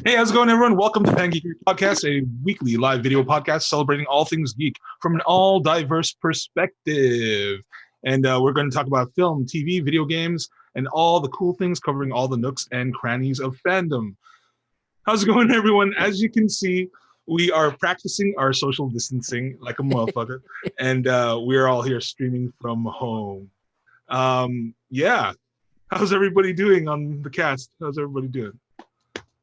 Hey, how's it going, everyone? Welcome to PanGeekery Podcast, a weekly live video podcast celebrating all things geek from an all diverse perspective. And we're going to talk about film, TV, video games, and all the cool things covering all the nooks and crannies of fandom. How's it going, everyone? As you can see, we are practicing our social distancing like a motherfucker, and we're all here streaming from home. Yeah. How's everybody doing on the cast? How's everybody doing?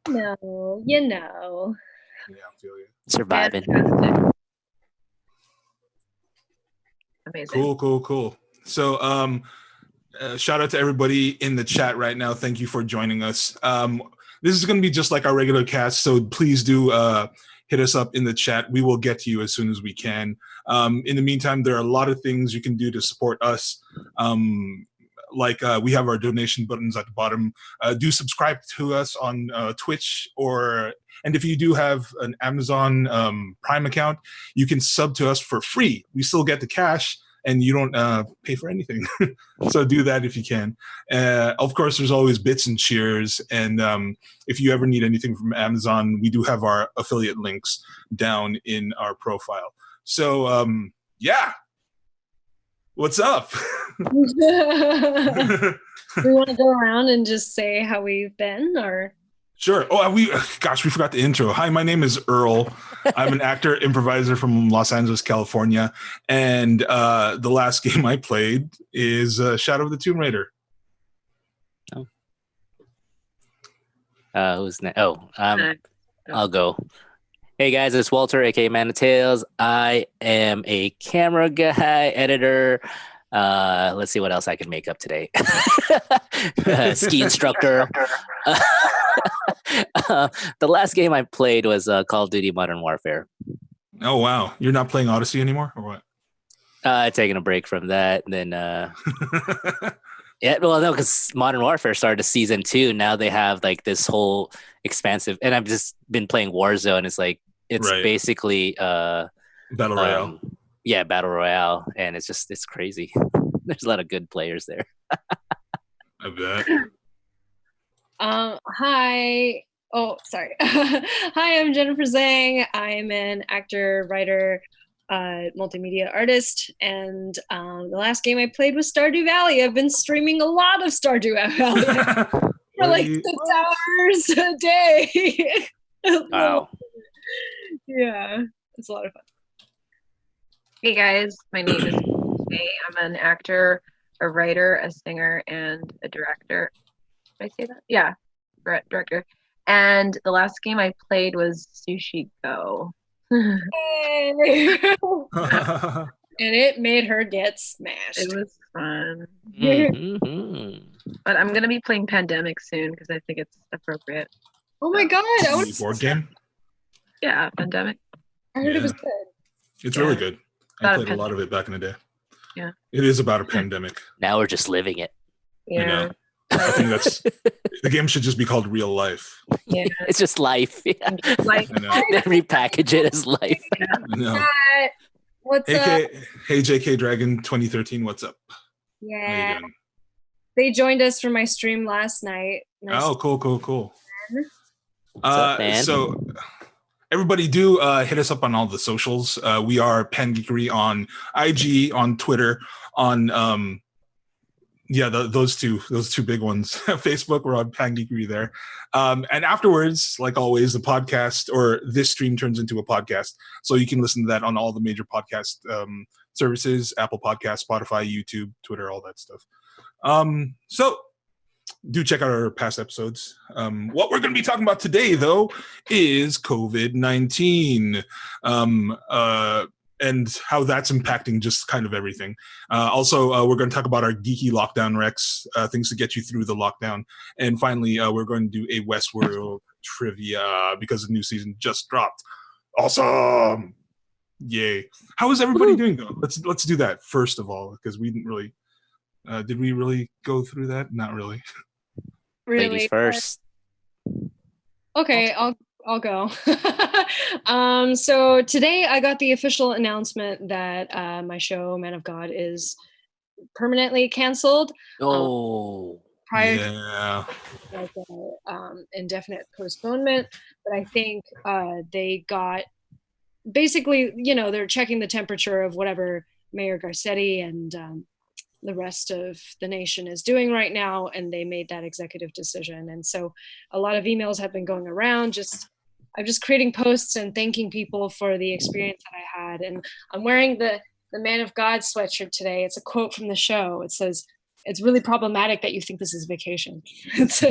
No, you know. Yeah, I feel you. Surviving. Amazing. Cool. So, shout out to everybody in the chat right now. Thank you for joining us. This is going to be just like our regular cast, so please do hit us up in the chat. We will get to you as soon as we can. In the meantime, there are a lot of things you can do to support us. We have our donation buttons at the bottom. Do subscribe to us on Twitch, and if you do have an Amazon Prime account, you can sub to us for free. We still get the cash, and you don't pay for anything. So do that if you can. Of course, there's always bits and cheers, and if you ever need anything from Amazon, we do have our affiliate links down in our profile. So yeah. What's up? We want to go around and just say how we've been, or? Sure. Oh, we forgot the intro. Hi, my name is Earl. I'm an actor improviser from Los Angeles, California, and the last game I played is Shadow of the Tomb Raider. Oh. Who's next? I'll go. Hey guys, it's Walter, aka Man of Tales. I am a camera guy, editor. Let's see what else I can make up today. Ski instructor. The last game I played was Call of Duty Modern Warfare. Oh wow, you're not playing Odyssey anymore, or what? Taking a break from that, and then yeah, well, no, because Modern Warfare started season 2. Now they have like this whole expansive, and I've just been playing Warzone. It's right. Basically Battle Royale. Yeah, Battle Royale, and it's crazy. There's a lot of good players there. I bet. Hi. Oh, sorry. Hi, I'm Jennifer Zhang. I'm an actor, writer, multimedia artist, and the last game I played was Stardew Valley. I've been streaming a lot of Stardew Valley for like 6 hours a day. Wow. Yeah, it's a lot of fun. Hey guys, my name is Kay. I'm an actor, a writer, a singer, and a director. Did I say that? Yeah, director. And the last game I played was Sushi Go. Hey. And it made her get smashed. It was fun. Mm-hmm. But I'm gonna be playing Pandemic soon because I think it's appropriate. Oh my god! Board game? Yeah, Pandemic. I heard it was good. It's really good. I played a lot of it back in the day. Yeah. It is about a pandemic. Now we're just living it. Yeah. You know? I think the game should just be called Real Life. Yeah. It's just life. Yeah. Like, They repackage it as life. yeah. No. What's up? Hey, JK Dragon 2013, what's up? Yeah. How you doing? They joined us for my stream last night. Nice. Oh, cool. What's up, man? So everybody do hit us up on all the socials. We are PanGeekery on IG, on Twitter, on those two big ones. Facebook, we're on PanGeekery there. And afterwards, like always, the podcast or this stream turns into a podcast. So you can listen to that on all the major podcast services, Apple Podcasts, Spotify, YouTube, Twitter, all that stuff. So do check out our past episodes. What we're going to be talking about today, though, is COVID-19 and how that's impacting just kind of everything. Also, we're going to talk about our geeky lockdown recs, things to get you through the lockdown. And finally, we're going to do a Westworld trivia because the new season just dropped. Awesome! Yay! How is everybody doing, though? Let's do that first of all, because we didn't really. Did we really go through that? Not really. Ladies first. Okay, I'll go. So today I got the official announcement that my show Man of God is permanently canceled. Oh. prior Yeah. to like indefinite postponement. But I think they got basically, they're checking the temperature of whatever Mayor Garcetti and the rest of the nation is doing right now, and they made that executive decision. And so a lot of emails have been going around. I'm just creating posts and thanking people for the experience that I had. And I'm wearing the Man of God sweatshirt today. It's a quote from the show. It says, "It's really problematic that you think this is vacation." But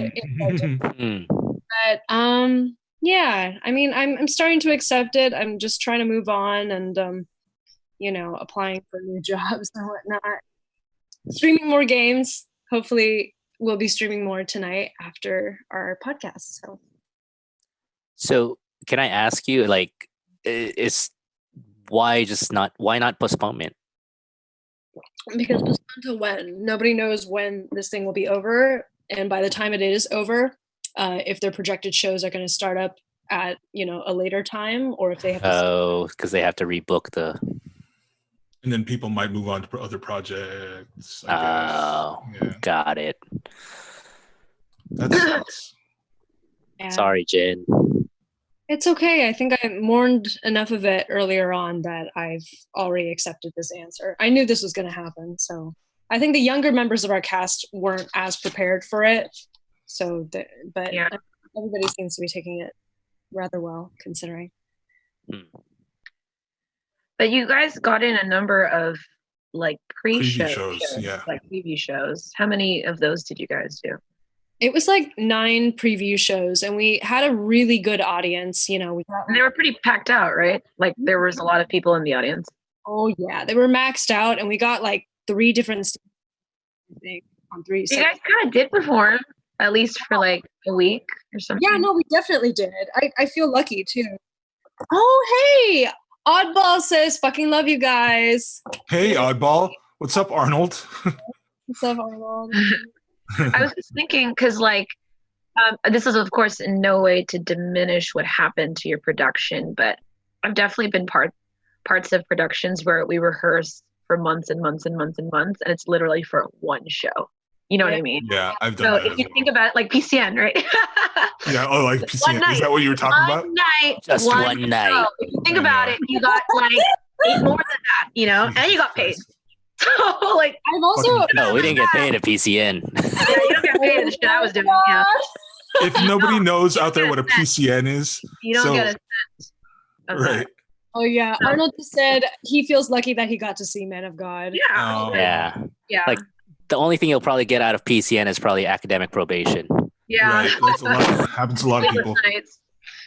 yeah, I mean, I'm starting to accept it. I'm just trying to move on and applying for new jobs and whatnot. Streaming more games. Hopefully we'll be streaming more tonight after our podcast. So can I ask you, like, why not postponement? Because postponed to when? Nobody knows when this thing will be over. And by the time it is over, if their projected shows are going to start up at, a later time, or if they have to because they have to rebook the... And then people might move on to other projects, I guess. Yeah. Got it. That sucks. Sorry, Jen. It's okay. I think I mourned enough of it earlier on that I've already accepted this answer. I knew this was going to happen. So I think the younger members of our cast weren't as prepared for it. But yeah, everybody seems to be taking it rather well, considering. But you guys got in a number of like preview shows, yeah. Like preview shows. How many of those did you guys do? It was like 9 preview shows, and we had a really good audience. And they were pretty packed out, right? Like there was a lot of people in the audience. Oh yeah, they were maxed out, and we got like 3 different on 3. You guys kind of did perform, at least for like a week or something. Yeah, no, we definitely did. I feel lucky too. Oh hey, Oddball says, "Fucking love you guys." Hey, Oddball. What's up, Arnold? What's up, Arnold? I was just thinking, because like, this is of course in no way to diminish what happened to your production, but I've definitely been parts of productions where we rehearse for months and months and months and months, and it's literally for one show. You know what I mean? Yeah, I've done that. So if you think about it, like PCN, right? Yeah, like PCN. Is that what you were talking about? Just one night. If you think about it, you got like 8 more than that, and you got paid. So like, I've also we didn't get paid at PCN. Yeah, you don't get paid for the shit I was doing. Yeah. If nobody knows out there what a PCN is, you don't get a cent. Right. Oh yeah, Arnold just said he feels lucky that he got to see Man of God. Yeah. Yeah. Like the only thing you'll probably get out of PCN is probably academic probation. Yeah. Right. That's a lot. Happens to a lot of people.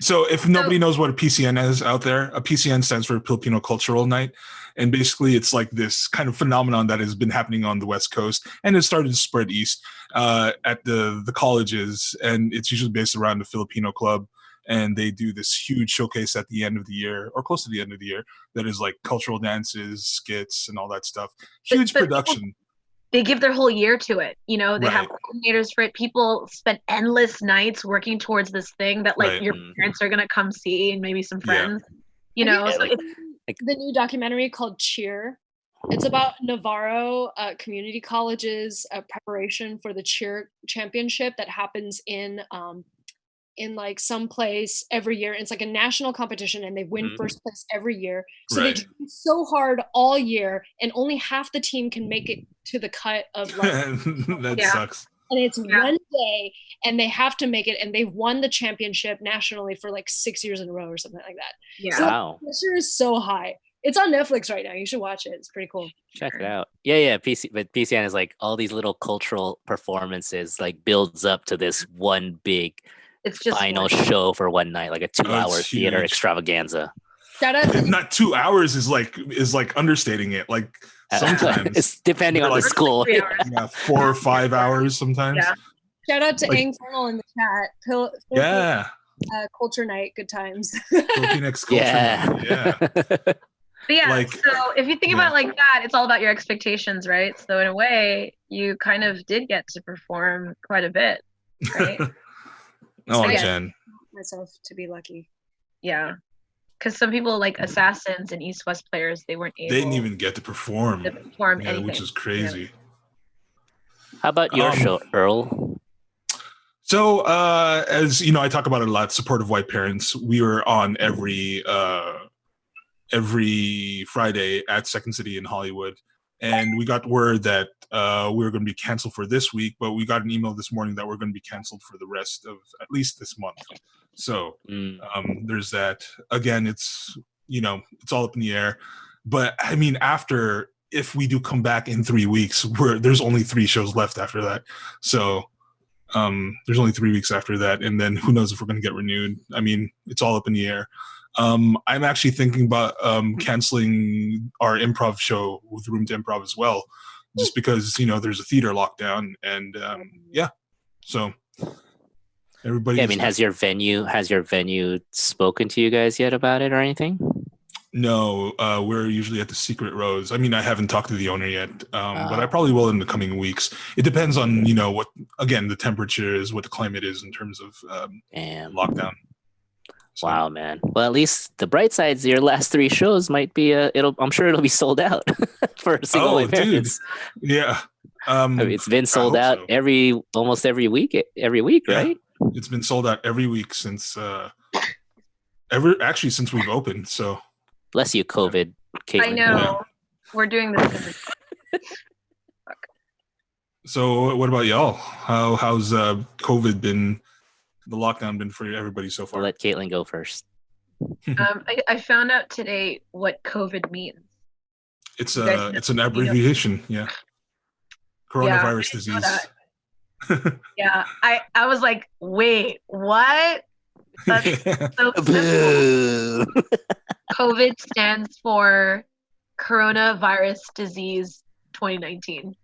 So if nobody knows what a PCN is out there, a PCN stands for Filipino Cultural Night. And basically it's like this kind of phenomenon that has been happening on the West Coast and has started to spread east at the colleges. And it's usually based around the Filipino club. And they do this huge showcase at the end of the year or close to the end of the year that is like cultural dances, skits, and all that stuff. Huge production. They give their whole year to it. They have coordinators for it. People spend endless nights working towards this thing that like your parents are going to come see, and maybe some friends, the new documentary called Cheer. It's about Navarro community colleges preparation for the cheer championship that happens in like some place every year. It's like a national competition, and they win first place every year. So they train so hard all year, and only half the team can make it to the cut of like that sucks. And it's one day, and they have to make it, and they've won the championship nationally for like 6 years in a row or something like that. Yeah. So the pressure is so high. It's on Netflix right now. You should watch it. It's pretty cool. Check it out. Yeah. But PCN is like all these little cultural performances, like builds up to this one big final show for one night, like a 2-hour theater extravaganza. Shout out not 2 hours is like understating it. Like sometimes it's depending on the school. 4 or 5 hours sometimes. Yeah. Shout out to Infernal in the chat. Culture night, good times. Filipinx culture night. Yeah. But yeah, so if you think about it like that, it's all about your expectations, right? So in a way, you kind of did get to perform quite a bit, right? Jen. Myself to be lucky. Yeah. Because some people like Assassins and East West players, they weren't able. They didn't even get to perform. Anything, which is crazy. How about your show, Earl? So, as you know, I talk about it a lot. Supportive white parents. We were on every Friday at Second City in Hollywood, and we got word that we were going to be canceled for this week. But we got an email this morning that we're going to be canceled for the rest of at least this month. So there's that. Again, it's all up in the air. But I mean, if we do come back in 3 weeks, there's only 3 shows left after that. So. There's only 3 weeks after that, and then who knows if we're going to get renewed. I mean, it's all up in the air. I'm actually thinking about canceling our improv show with Room to Improv as well, just because there's a theater lockdown, and so everybody. Yeah, I mean, has your venue spoken to you guys yet about it or anything? No, we're usually at the Secret Rose. I mean, I haven't talked to the owner yet, but I probably will in the coming weeks. It depends on, what, again, the temperature is, what the climate is in terms of lockdown. So. Wow, man. Well, at least the bright sides, your last 3 shows might be, I'm sure it'll be sold out for single appearance. Dude. Yeah. I mean, it's been sold out almost every week, right? It's been sold out every week since we've opened, so. Bless you, COVID, Caitlin. I know. Yeah. We're doing this. So what about y'all? How's COVID been, the lockdown been for everybody so far? I'll let Caitlin go first. I found out today what COVID means. It's an abbreviation, yeah. Coronavirus disease. Yeah, I was like, wait, what? That's so simple. COVID stands for Coronavirus Disease 2019.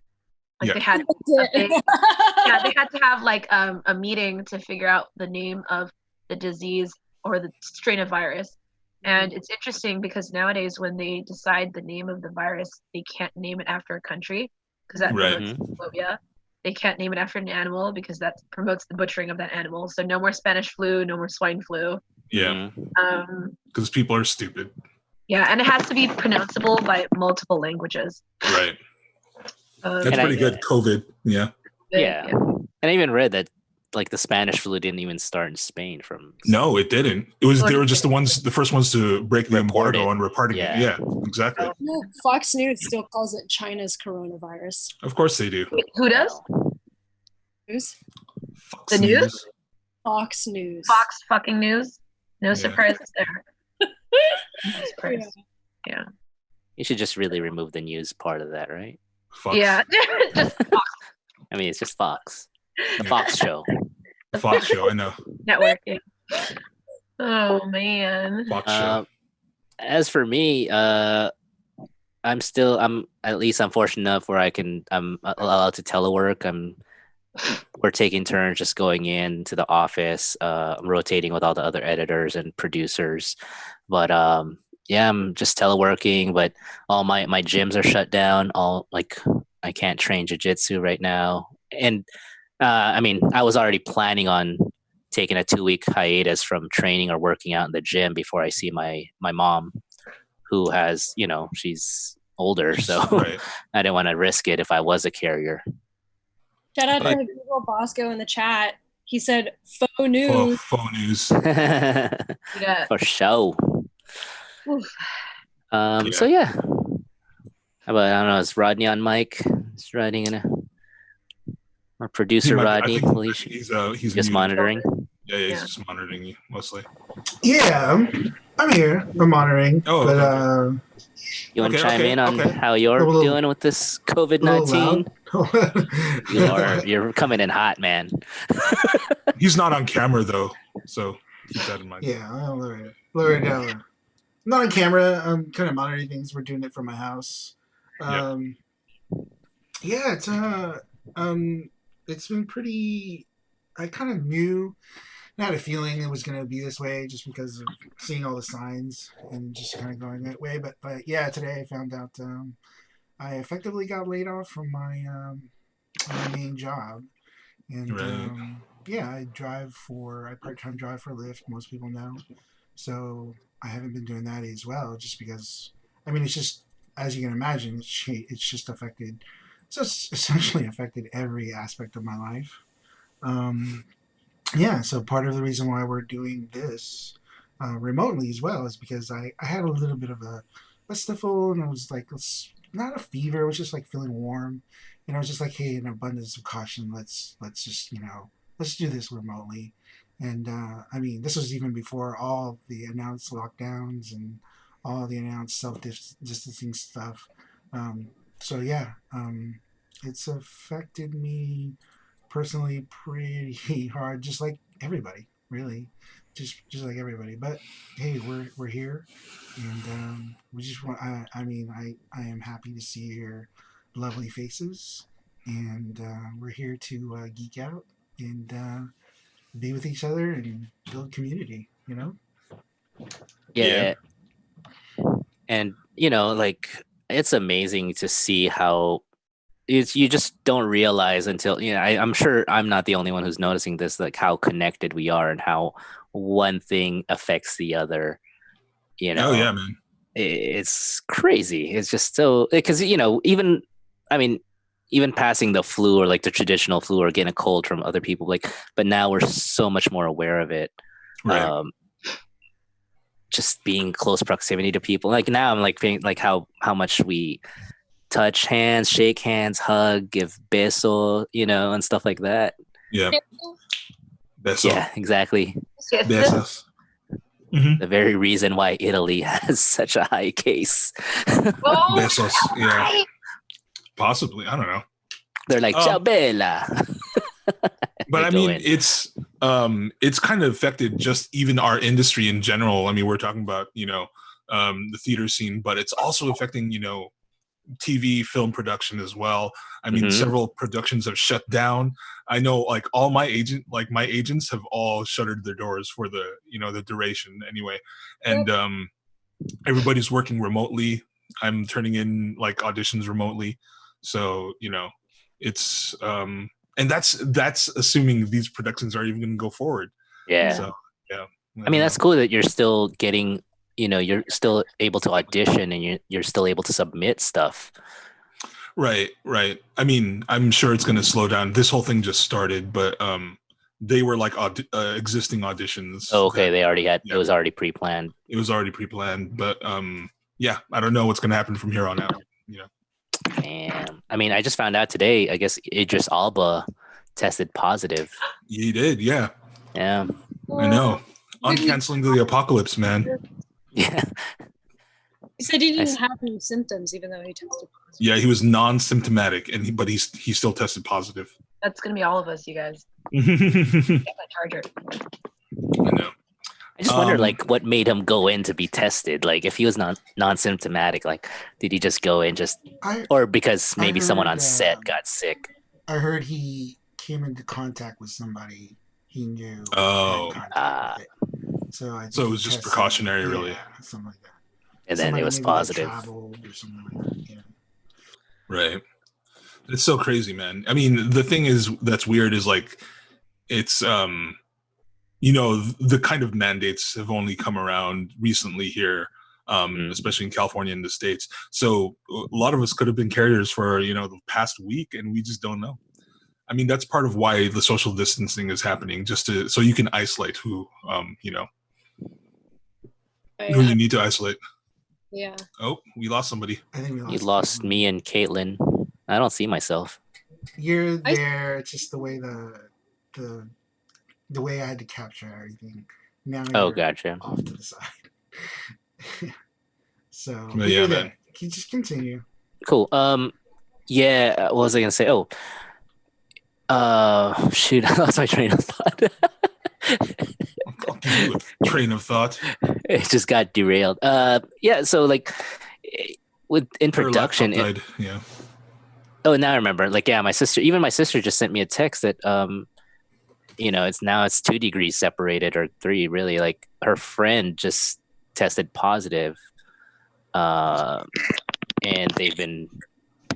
Like they had to have like a meeting to figure out the name of the disease or the strain of virus. And it's interesting because nowadays when they decide the name of the virus, they can't name it after a country because that promotes xenophobia. They can't name it after an animal because that promotes the butchering of that animal. So no more Spanish flu, no more swine flu. Yeah. Because people are stupid. Yeah, and it has to be pronounceable by multiple languages. Right. That's pretty good. COVID. Yeah. Yeah. And I even read that like the Spanish flu didn't even start in Spain from. No, it didn't. They were just the first ones to break the embargo on reporting it. Yeah, exactly. Fox News still calls it China's coronavirus. Of course they do. Wait, who does? News? The news? Fox News. Fox fucking News. No surprises there. No surprise. Yeah. You should just really remove the news part of that, right? Fox. Yeah, just Fox. I mean, it's just Fox. The Fox show. The Fox show, I know. Network. Yeah. Oh man. Fox show. As for me, I'm fortunate enough where I'm allowed to telework. We're taking turns just going into the office. I'm rotating with all the other editors and producers, but I'm just teleworking. But all my gyms are shut down. I can't train jiu-jitsu right now, and I was already planning on taking a 2-week hiatus from training or working out in the gym before I see my mom, who has she's older, so right. I didn't want to risk it if I was a carrier. Shout out to Google Bosco in the chat. He said faux news. Faux news. Yeah. For sure. So yeah. How about, I don't know, is Rodney on mic? Is Rodney our producer Rodney? He's just monitoring. Yeah, he's just monitoring you mostly. Yeah, I'm here. I'm monitoring. Oh, but you want to chime in on how you're doing with this COVID-19? You're coming in hot, man. He's not on camera though, so keep that in mind. Yeah, I'll lower it down. I'm not on camera. I'm kind of monitoring things. We're doing it from my house. It's been pretty. I kind of knew. I had a feeling it was going to be this way just because of seeing all the signs and just kind of going that way. But yeah, today I found out I effectively got laid off from my main job. And I part-time drive for Lyft, most people know. So I haven't been doing that as well just because, it's just, as you can imagine, it's just affected So it's essentially affected every aspect of my life. Yeah, so part of the reason why we're doing this remotely as well is because I had a little bit of a sniffle, and it was like not a fever, it was just like feeling warm. And I was just like, hey, in abundance of caution, let's just let's do this remotely. And I mean, this was even before all the announced lockdowns and all the announced self-distancing stuff. Um, so yeah, it's affected me personally pretty hard, just like everybody, really, just like everybody. But hey, we're here, and we just want. I mean, I am happy to see your lovely faces, and we're here to geek out and be with each other and build community. You know. Yeah. And like it's amazing to see how you just don't realize until I'm sure I'm not the only one who's noticing this, like how connected we are and how one thing affects the other. Oh yeah, man. It's crazy. It's just so, because even, I mean, even passing the flu or like the traditional flu or getting a cold from other people, like, but now we're so much more aware of it. Right. Just being close proximity to people. Like now I'm like being like how much we touch hands, shake hands, hug, give beso, and stuff like that. Yeah. Beso. Yeah, exactly. Besos. The very reason why Italy has such a high case. Besos. Yeah. Possibly. I don't know. They're like, ciao bella. But I mean, it's kind of affected just even our industry in general. I mean, we're talking about, the theater scene, but it's also affecting, TV film production as well. I mean, several productions have shut down. I know like all my agents have all shuttered their doors for the, the duration anyway. And everybody's working remotely. I'm turning in like auditions remotely. So, it's and that's assuming these productions are even going to go forward. Yeah. So, yeah. I mean, that's cool that you're still getting, you're still able to audition and you're still able to submit stuff. Right. I mean, I'm sure it's going to slow down. This whole thing just started, but they were like existing auditions. Oh, okay. They already had, it was already pre-planned. It was already pre-planned, but yeah, I don't know what's going to happen from here on out. Damn. I mean, I just found out today, I guess Idris Elba tested positive. He did, yeah. Yeah. I know. Uncanceling the apocalypse, man. Yeah. He said he didn't have any symptoms, even though he tested positive. Yeah, he was non-symptomatic, but he still tested positive. That's gonna be all of us, you guys. Get my charger. I know. I just wonder, like, what made him go in to be tested? Like, if he was non-symptomatic, like, did he just go in or because maybe someone on set got sick? I heard he came into contact with somebody he knew. Oh. So it was just precautionary, really. Something like that. And then it was positive. Traveled or something like that. Yeah. Right. It's so crazy, man. I mean, the thing that's weird is like, it's the kind of mandates have only come around recently here, especially in California and the States. So a lot of us could have been carriers for, the past week, and we just don't know. I mean, that's part of why the social distancing is happening, so you can isolate who you need to isolate. Yeah. Oh, we lost somebody. I think we lost. You lost me and Caitlin. I don't see myself. You're there. It's just the way the way I had to capture everything. Now you're gotcha. off to the side. So yeah, man. Can you just continue? Cool. Yeah. What was I gonna say? Oh. Shoot! I lost my train of thought. I'll give you a train of thought. It just got derailed. Yeah. So like, in production, yeah. Oh, now I remember. Like, yeah, my sister just sent me a text that it's 2 degrees separated, or 3 really. Like, her friend just tested positive, and they've been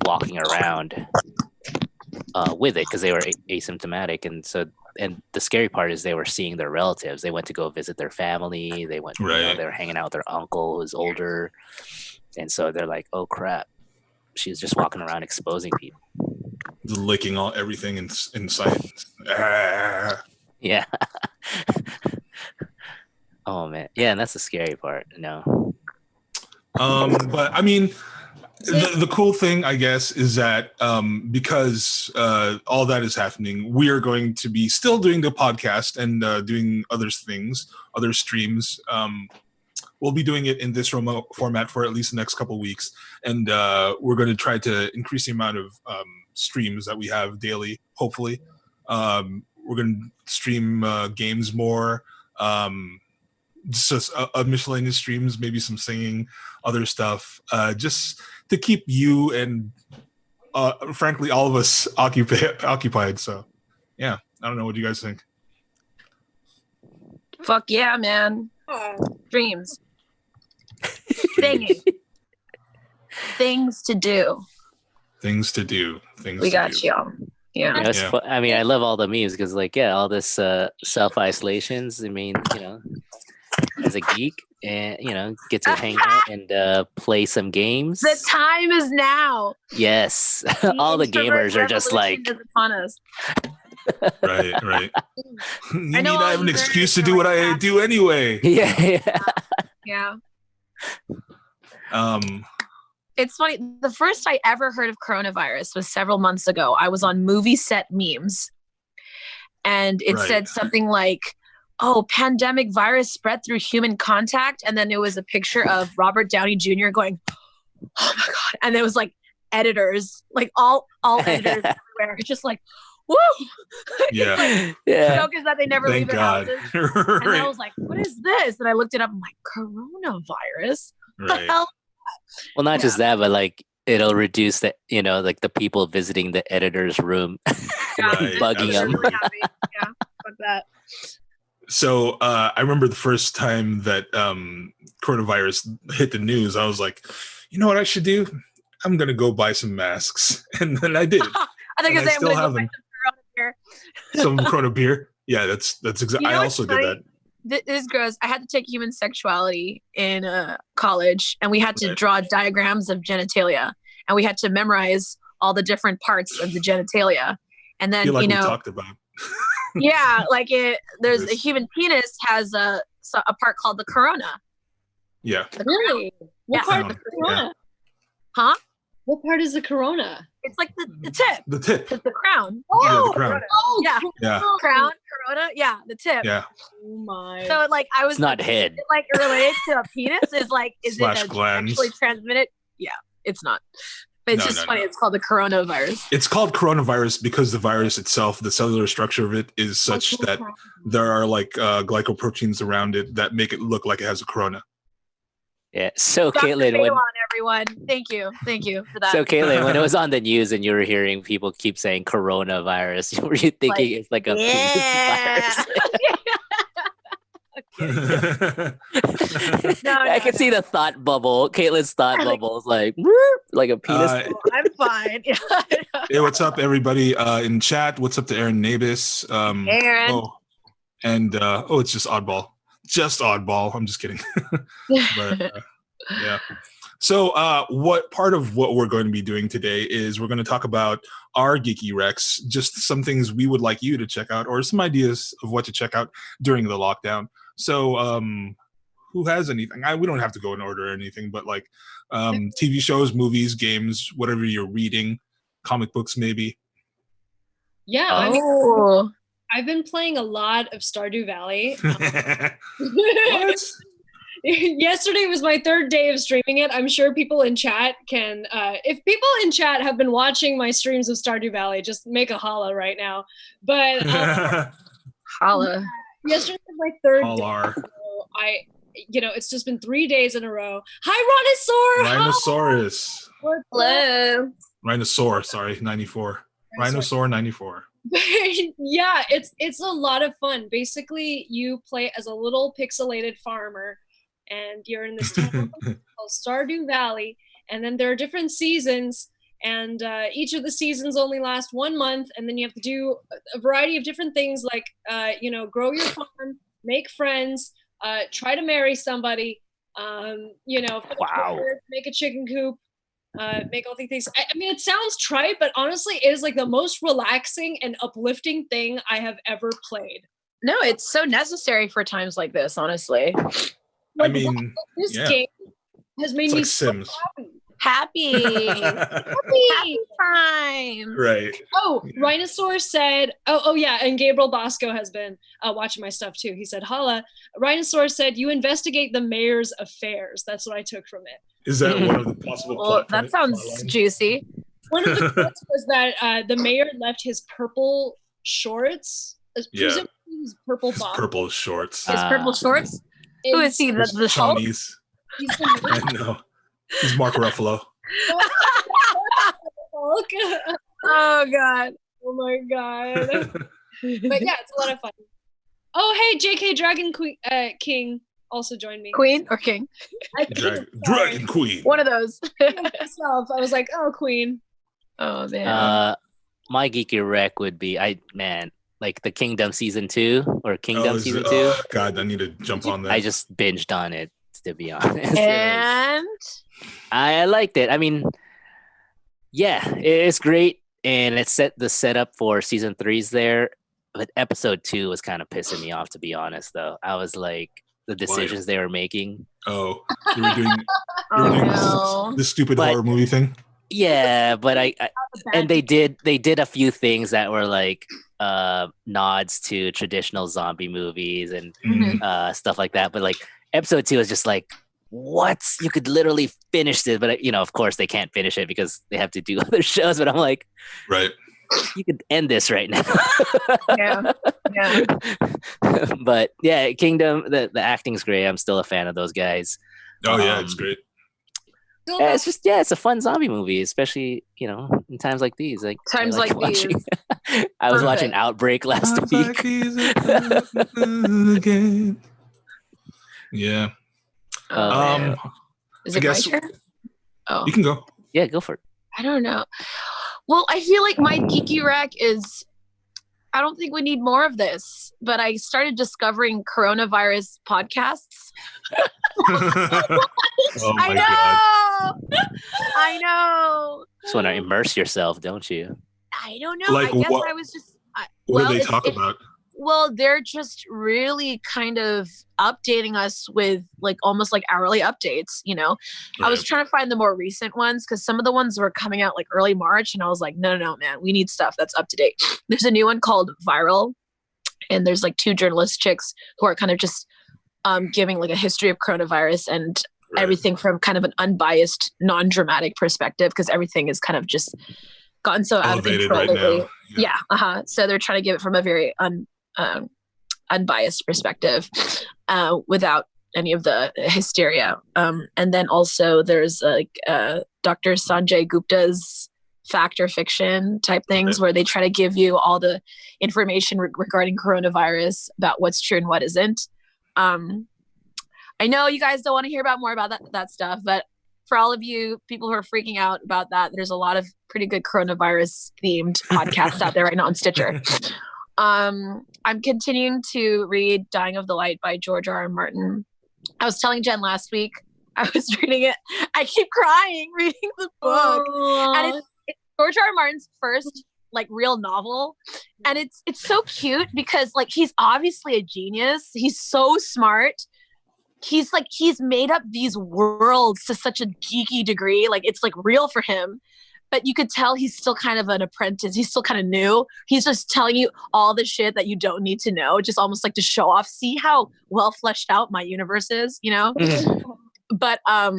walking around with it because they were asymptomatic, and the scary part is they were seeing their relatives. They went to go visit their family. They went, they were hanging out with their uncle who's older, and so they're like, "Oh crap, she's just walking around exposing people." licking everything in sight. Ah. Yeah. Oh man, yeah, and that's the scary part. No. But I mean, the cool thing, I guess, is that because all that is happening, we are going to be still doing the podcast and doing other things, other streams. We'll be doing it in this remote format for at least the next couple of weeks, and we're going to try to increase the amount of streams that we have daily. Hopefully, we're going to stream games more. Just miscellaneous streams, maybe some singing, other stuff, just to keep you and frankly all of us occupied. So yeah, I don't know, what do you guys think? Fuck yeah, man. Dreams. Singing. Things to do. We got y'all. Yeah. I mean, I love all the memes because, like, yeah, all this self-isolations. I mean, you know, as a geek, and you know, get to hang out and play some games. The time is now. Yes, all the gamers are just like upon us. Right. I have an excuse to do what I do anyway. Yeah. It's funny. The first I ever heard of coronavirus was several months ago. I was on movie set memes, and it said something like, "Oh, pandemic virus spread through human contact," and then it was a picture of Robert Downey Jr. going, "Oh my god!" And it was like editors, like all editors everywhere. It's just like, woo! Yeah. The joke is that they never leave their houses. Right. And I was like, "What is this?" And I looked it up. I'm like, "Coronavirus? What the hell?" Well, not just that, but like it'll reduce the, you know, like the people visiting the editor's room, bugging them. Really happy. Yeah, fuck that. So I remember the first time that coronavirus hit the news, I was like, you know what I should do? I'm gonna go buy some masks, and then I did. I think I still have them. Some Corona beer. Yeah, that's exactly. You know, I also did that. This is gross. I had to take human sexuality in college, and we had to draw diagrams of genitalia, and we had to memorize all the different parts of the genitalia. And then, we talked about. Yeah, like there's a human penis has a part called the corona. Yeah. Really? What part of the corona? Yeah. Huh? What part is the corona? It's like the tip. The tip. It's the crown. Yeah, the crown. Oh, yeah. Crown, corona. Yeah, the tip. Yeah. Oh my. So like I was. It's not head. Is it like related to a penis? Is like is / it glands. actually transmitted? Yeah, it's not. But it's just funny. No. It's called the coronavirus. It's called coronavirus because the virus itself, the cellular structure of it, is such that there are like glycoproteins around it that make it look like it has a corona. Yeah. So Dr. Caitlin, everyone, thank you for that. So Caitlin, when it was on the news and you were hearing people keep saying coronavirus, were you thinking it's like a penis virus? I can see the thought bubble. Caitlin's thought bubble is like a penis. I'm fine. Hey, what's up, everybody in chat? What's up to Aaron Nabis? Aaron. Oh, and it's just oddball. Just oddball. I'm just kidding. But yeah. So what part of what we're going to be doing today is we're going to talk about our Geeky Recs, just some things we would like you to check out or some ideas of what to check out during the lockdown. So who has anything? We don't have to go in order or anything, but like TV shows, movies, games, whatever you're reading, comic books maybe. Yeah. I mean, I've been playing a lot of Stardew Valley. What? Yesterday was my third day of streaming it. I'm sure people in chat can, if people in chat have been watching my streams of Stardew Valley, just make a holla right now. But holla. Yesterday was my third day. So it's just been 3 days in a row. Hi, Rhinosaurus. Hello. Rhinosaur, sorry, 94. Rhinosaur 94. Yeah, it's a lot of fun. Basically, you play as a little pixelated farmer, and you're in this town called Stardew Valley, and then there are different seasons, and each of the seasons only last 1 month, and then you have to do a variety of different things like, grow your farm, make friends, try to marry somebody, wow. make a chicken coop, make all the things. I mean, it sounds trite, but honestly, it is like the most relaxing and uplifting thing I have ever played. No, it's so necessary for times like this, honestly. I mean, this yeah. game has made It's me like so Sims. Happy. Happy times. Right. Oh, Rhinosaur said, oh yeah, and Gabriel Bosco has been watching my stuff too. He said, holla. Rhinosaur said, you investigate the mayor's affairs. That's what I took from it. Is that one of the possible Well, plot that points? sounds juicy. One of the quotes was that the mayor left his purple shorts. Yeah. His purple His bottom. purple shorts. His purple shorts? Who is he? The Hulk? Chinese. He's the No. He's Mark Ruffalo. Hulk. Oh, God. Oh, my God. But yeah, it's a lot of fun. Oh, hey, JK Dragon King also joined me. Queen or king? Dragon Queen. One of those. Myself, I was like, oh, Queen. Oh, man. My geeky rec would be like the Kingdom season 2 or Kingdom season 2. Oh, God, I need to jump on that. I just binged on it, to be honest. And I liked it. I mean, yeah, it's great, and it set the setup for season 3's there. But episode 2 was kind of pissing me off, to be honest. Though I was like, the decisions they were making. Oh, you were doing this stupid horror movie thing. Yeah, but I and they did a few things that were like nods to traditional zombie movies and stuff like that. But like episode 2 is just like, what? You could literally finish this, but of course they can't finish it because they have to do other shows. But I'm like, right, you could end this right now. yeah. But yeah, Kingdom, the acting's great. I'm still a fan of those guys. Oh yeah, it's great. Yeah, it's just it's a fun zombie movie, especially in times like these. Like Times like watching. these. I was watching Outbreak last week. Yeah. Is it my turn? Oh, you can go. Yeah, go for it. I don't know. Well, I feel like my geeky rec is, I don't think we need more of this, but I started discovering coronavirus podcasts. Oh my God. I know. Just want to immerse yourself, don't you? I don't know. Like I guess what? I was just. What do they talk about? Well, they're just really kind of updating us with like almost like hourly updates, Right. I was trying to find the more recent ones because some of the ones were coming out like early March and I was like, no, man, we need stuff that's up to date. There's a new one called Viral and there's like 2 journalist chicks who are kind of just giving like a history of coronavirus and everything from kind of an unbiased, non-dramatic perspective because everything is kind of just gotten so out of control lately. Now. Yeah. So they're trying to give it from a very unbiased perspective without any of the hysteria. And then also there's like Dr. Sanjay Gupta's fact or fiction type things where they try to give you all the information regarding coronavirus about what's true and what isn't. I know you guys don't want to hear about more about that stuff, but for all of you people who are freaking out about that, there's a lot of pretty good coronavirus themed podcasts out there right now on Stitcher. I'm continuing to read Dying of the Light by George R.R. Martin. I was telling Jen last week, I was reading it. I keep crying reading the book. And it's George R.R. Martin's first like real novel. And it's so cute because like he's obviously a genius. He's so smart. He's made up these worlds to such a geeky degree. Like it's like real for him. But you could tell he's still kind of an apprentice. He's still kind of new. He's just telling you all the shit that you don't need to know, just almost like to show off. See how well fleshed out my universe is, But I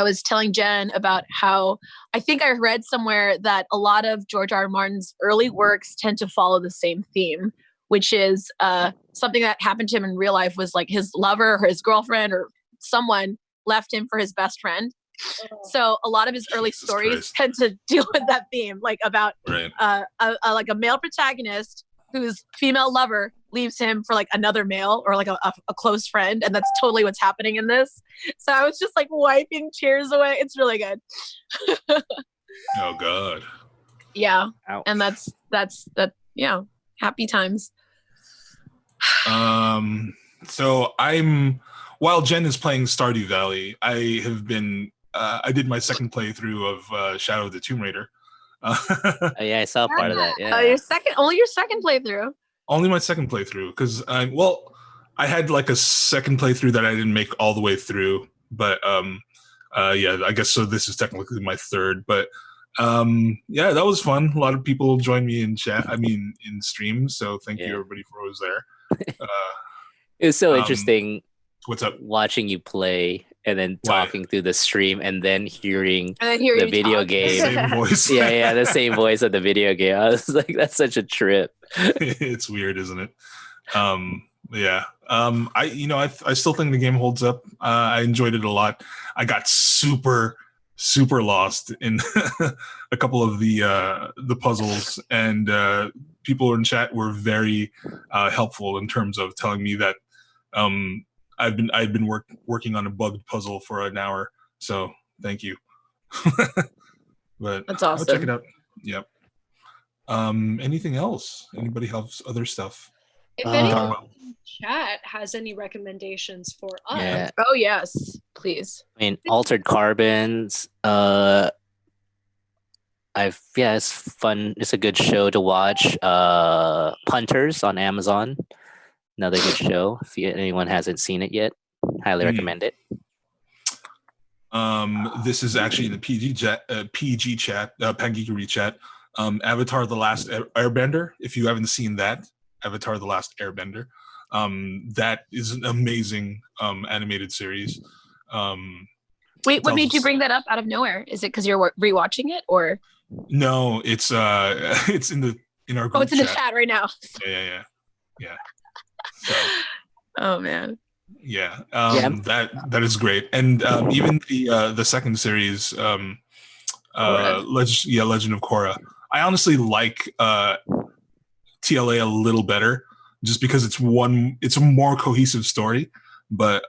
was telling Jen about how I think I read somewhere that a lot of George R. R. Martin's early works tend to follow the same theme, which is something that happened to him in real life was like his lover or his girlfriend or someone left him for his best friend. So a lot of his early stories tend to deal with that theme, like about like a male protagonist whose female lover leaves him for like another male or like a close friend, and that's totally what's happening in this. So I was just like wiping tears away. It's really good. Oh God. Yeah. Ouch. And that's that. Yeah. Happy times. So while Jen is playing Stardew Valley, I have been I did my second playthrough of Shadow of the Tomb Raider. Oh, yeah, I saw part of that. Yeah. Oh, only your second playthrough. Only my second playthrough, because I had like a second playthrough that I didn't make all the way through, but yeah, I guess so. This is technically my third, but yeah, that was fun. A lot of people joined me in chat. I mean, in stream. So thank you everybody for what was there. It was so interesting. What's up? Watching you play and then talking through the stream and then hearing the video game. Same voice. Yeah, the same voice of the video game. I was like, that's such a trip. It's weird, isn't it? Yeah. I still think the game holds up. I enjoyed it a lot. I got super lost in a couple of the puzzles, and people in chat were very helpful in terms of telling me that I've been working on a bugged puzzle for an hour, so thank you. But that's awesome. I'll check it out. Yep. Anything else? Anybody have other stuff? If anyone in chat has any recommendations for us. Yeah. Oh yes, please. I mean, Altered Carbons. It's fun. It's a good show to watch. Punters on Amazon. Another good show. If anyone hasn't seen it yet, highly recommend it. This is actually the PG chat, PanGeekery chat. Avatar: The Last Airbender. If you haven't seen that, Avatar: The Last Airbender. That is an amazing animated series. Wait, what made you bring that up out of nowhere? Is it because you're rewatching it, or? No, it's in our group. Oh, it's in the chat right now. Yeah. So, oh man. Yeah. That is great, and even the second series, Legend of Korra. I honestly like TLA a little better, just because it's a more cohesive story. But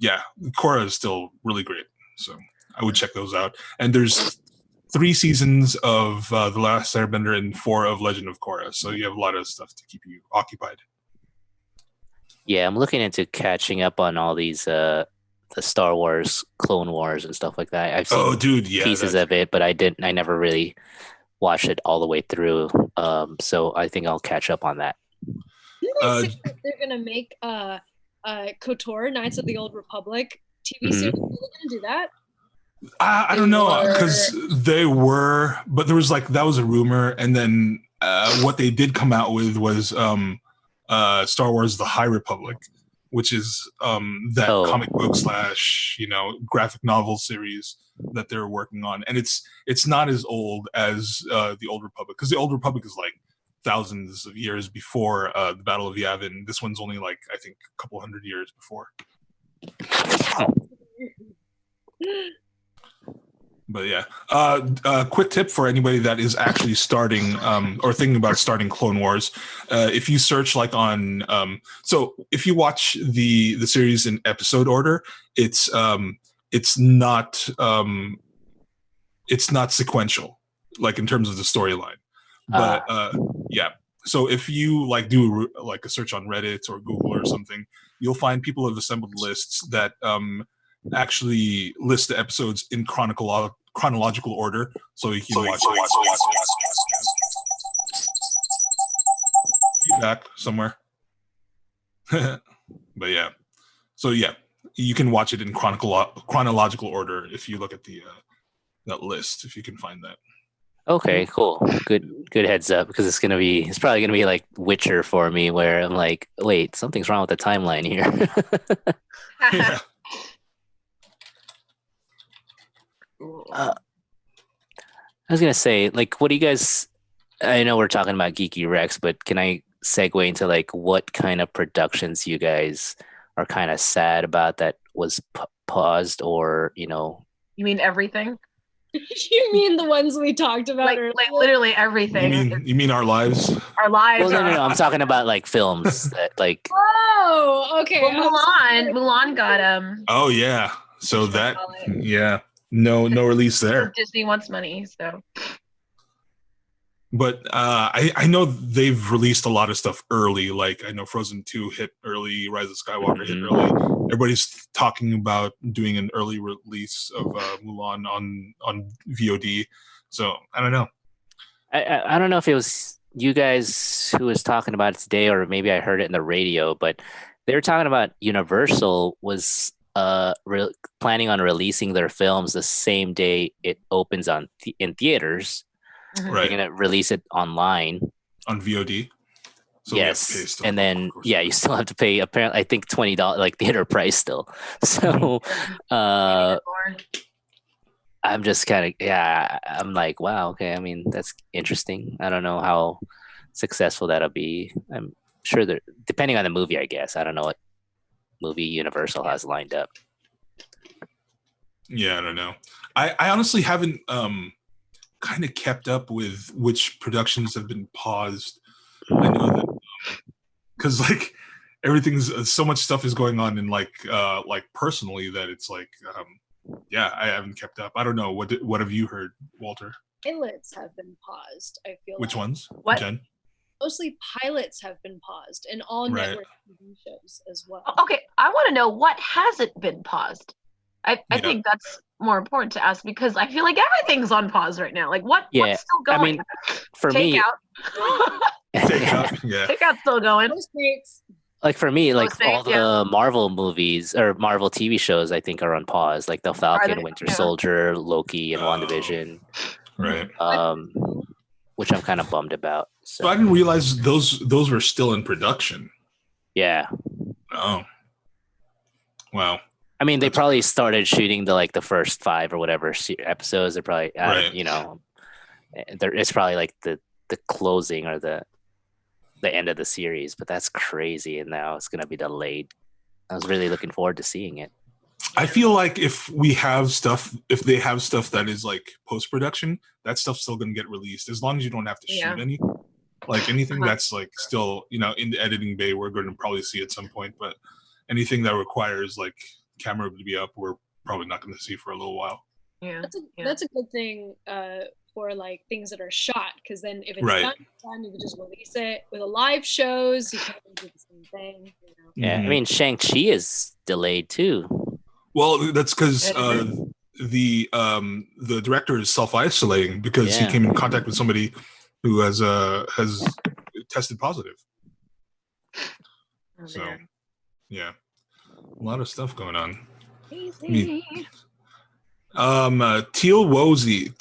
yeah, Korra is still really great, so I would check those out. And there's 3 seasons of The Last Airbender and 4 of Legend of Korra, so you have a lot of stuff to keep you occupied. Yeah, I'm looking into catching up on all these the Star Wars, Clone Wars, and stuff like that. I've seen pieces of it, but I never really watched it all the way through. So I think I'll catch up on that. Didn't they say that they're gonna make KOTOR, Knights of the Old Republic TV series? Are they gonna do that? I don't know, because they were, but there was that was a rumor, and then what they did come out with was Star Wars: The High Republic, which is that comic book / graphic novel series that they're working on, and it's not as old as the Old Republic, because the Old Republic is thousands of years before the Battle of Yavin. This one's only I think a couple hundred years before. But yeah, quick tip for anybody that is actually starting or thinking about starting Clone Wars. If you search on, so if you watch the series in episode order, it's not sequential, in terms of the storyline. But yeah, so if you do a search on Reddit or Google or something, you'll find people have assembled lists that actually list the episodes in chronological order, so you can watch. Feedback somewhere. But yeah, so yeah, you can watch it in chronological order if you look at that list, if you can find that. Okay, cool. Good heads up, because it's probably gonna be like Witcher for me, where I'm like, wait, something's wrong with the timeline here. Yeah. I was gonna say, what do you guys? I know we're talking about Geeky Recs, but can I segue into what kind of productions you guys are kind of sad about that was paused, or You mean everything? You mean the ones we talked about earlier? Literally everything. You mean our lives? Our lives. Well, no. I'm talking about films that Oh, okay. Well, Mulan got Oh yeah. So that no release there. Disney wants money, so. But I know they've released a lot of stuff early. Like I know Frozen 2 hit early, Rise of Skywalker hit early. Everybody's talking about doing an early release of Mulan on VOD. So I don't know. I don't know if it was you guys who was talking about it today, or maybe I heard it in the radio, but they were talking about Universal was planning on releasing their films the same day it opens in theaters. Right. They're gonna release it online on VOD. So yes, and then you still have to pay. Apparently, I think $20 like theater price still. So, I'm just kind of I'm like, wow, okay. I mean, that's interesting. I don't know how successful that'll be. I'm sure that depending on the movie, I guess. I don't know what movie Universal has lined up. Yeah, I don't know. I honestly haven't kind of kept up with which productions have been paused. I know that because like everything's so much stuff is going on in like personally that it's like I haven't kept up. I don't know what have you heard, Walter? Pilots have been paused. I feel which like. ones? What? Jen? Mostly pilots have been paused, and all network TV shows as well. Okay, I want to know what hasn't been paused. I think that's more important to ask because I feel like everything's on pause right now. Like what's still going? I mean, for me, Takeout's still going. Like for me, like all the Marvel movies or Marvel TV shows, I think are on pause. Like the Falcon, Winter Soldier, Loki, and WandaVision. Right. Which I'm kind of bummed about. So I didn't realize those were still in production. Yeah. Oh. Wow. I mean, they probably started shooting the first 5 or whatever episodes. They're probably, it's probably like the closing or the end of the series. But that's crazy, and now it's gonna be delayed. I was really looking forward to seeing it. I feel like if they have stuff that is like post-production, that stuff's still gonna get released as long as you don't have to shoot any. Like anything that's like still in the editing bay, we're going to probably see at some point. But anything that requires like camera to be up, we're probably not going to see for a little while. Yeah, that's a good thing for like things that are shot, because then if it's done, you can just release it. With the live shows, you can't do the same thing. Yeah, I mean Shang-Chi is delayed too. Well, that's because the director is self-isolating because he came in contact with somebody who has tested positive. So, yeah, a lot of stuff going on. T-Lozy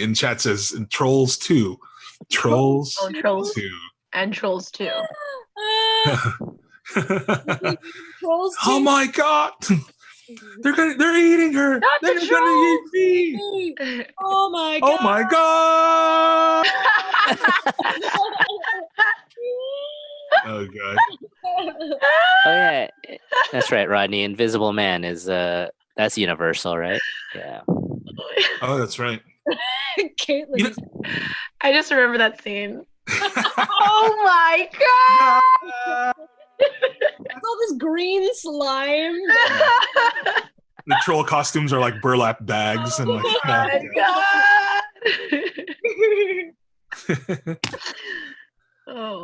in chat says Trolls 2. Trolls 2. And Trolls 2. Oh my god! They're eating her! They're gonna eat me! Oh my god! Oh my god! Oh god. Oh yeah, that's right, Rodney. Invisible Man is that's Universal, right? Yeah. Oh, that's right. Caitlin. I just remember that scene. Oh my god! All this green slime. The troll costumes are like burlap bags and like. Oh my god!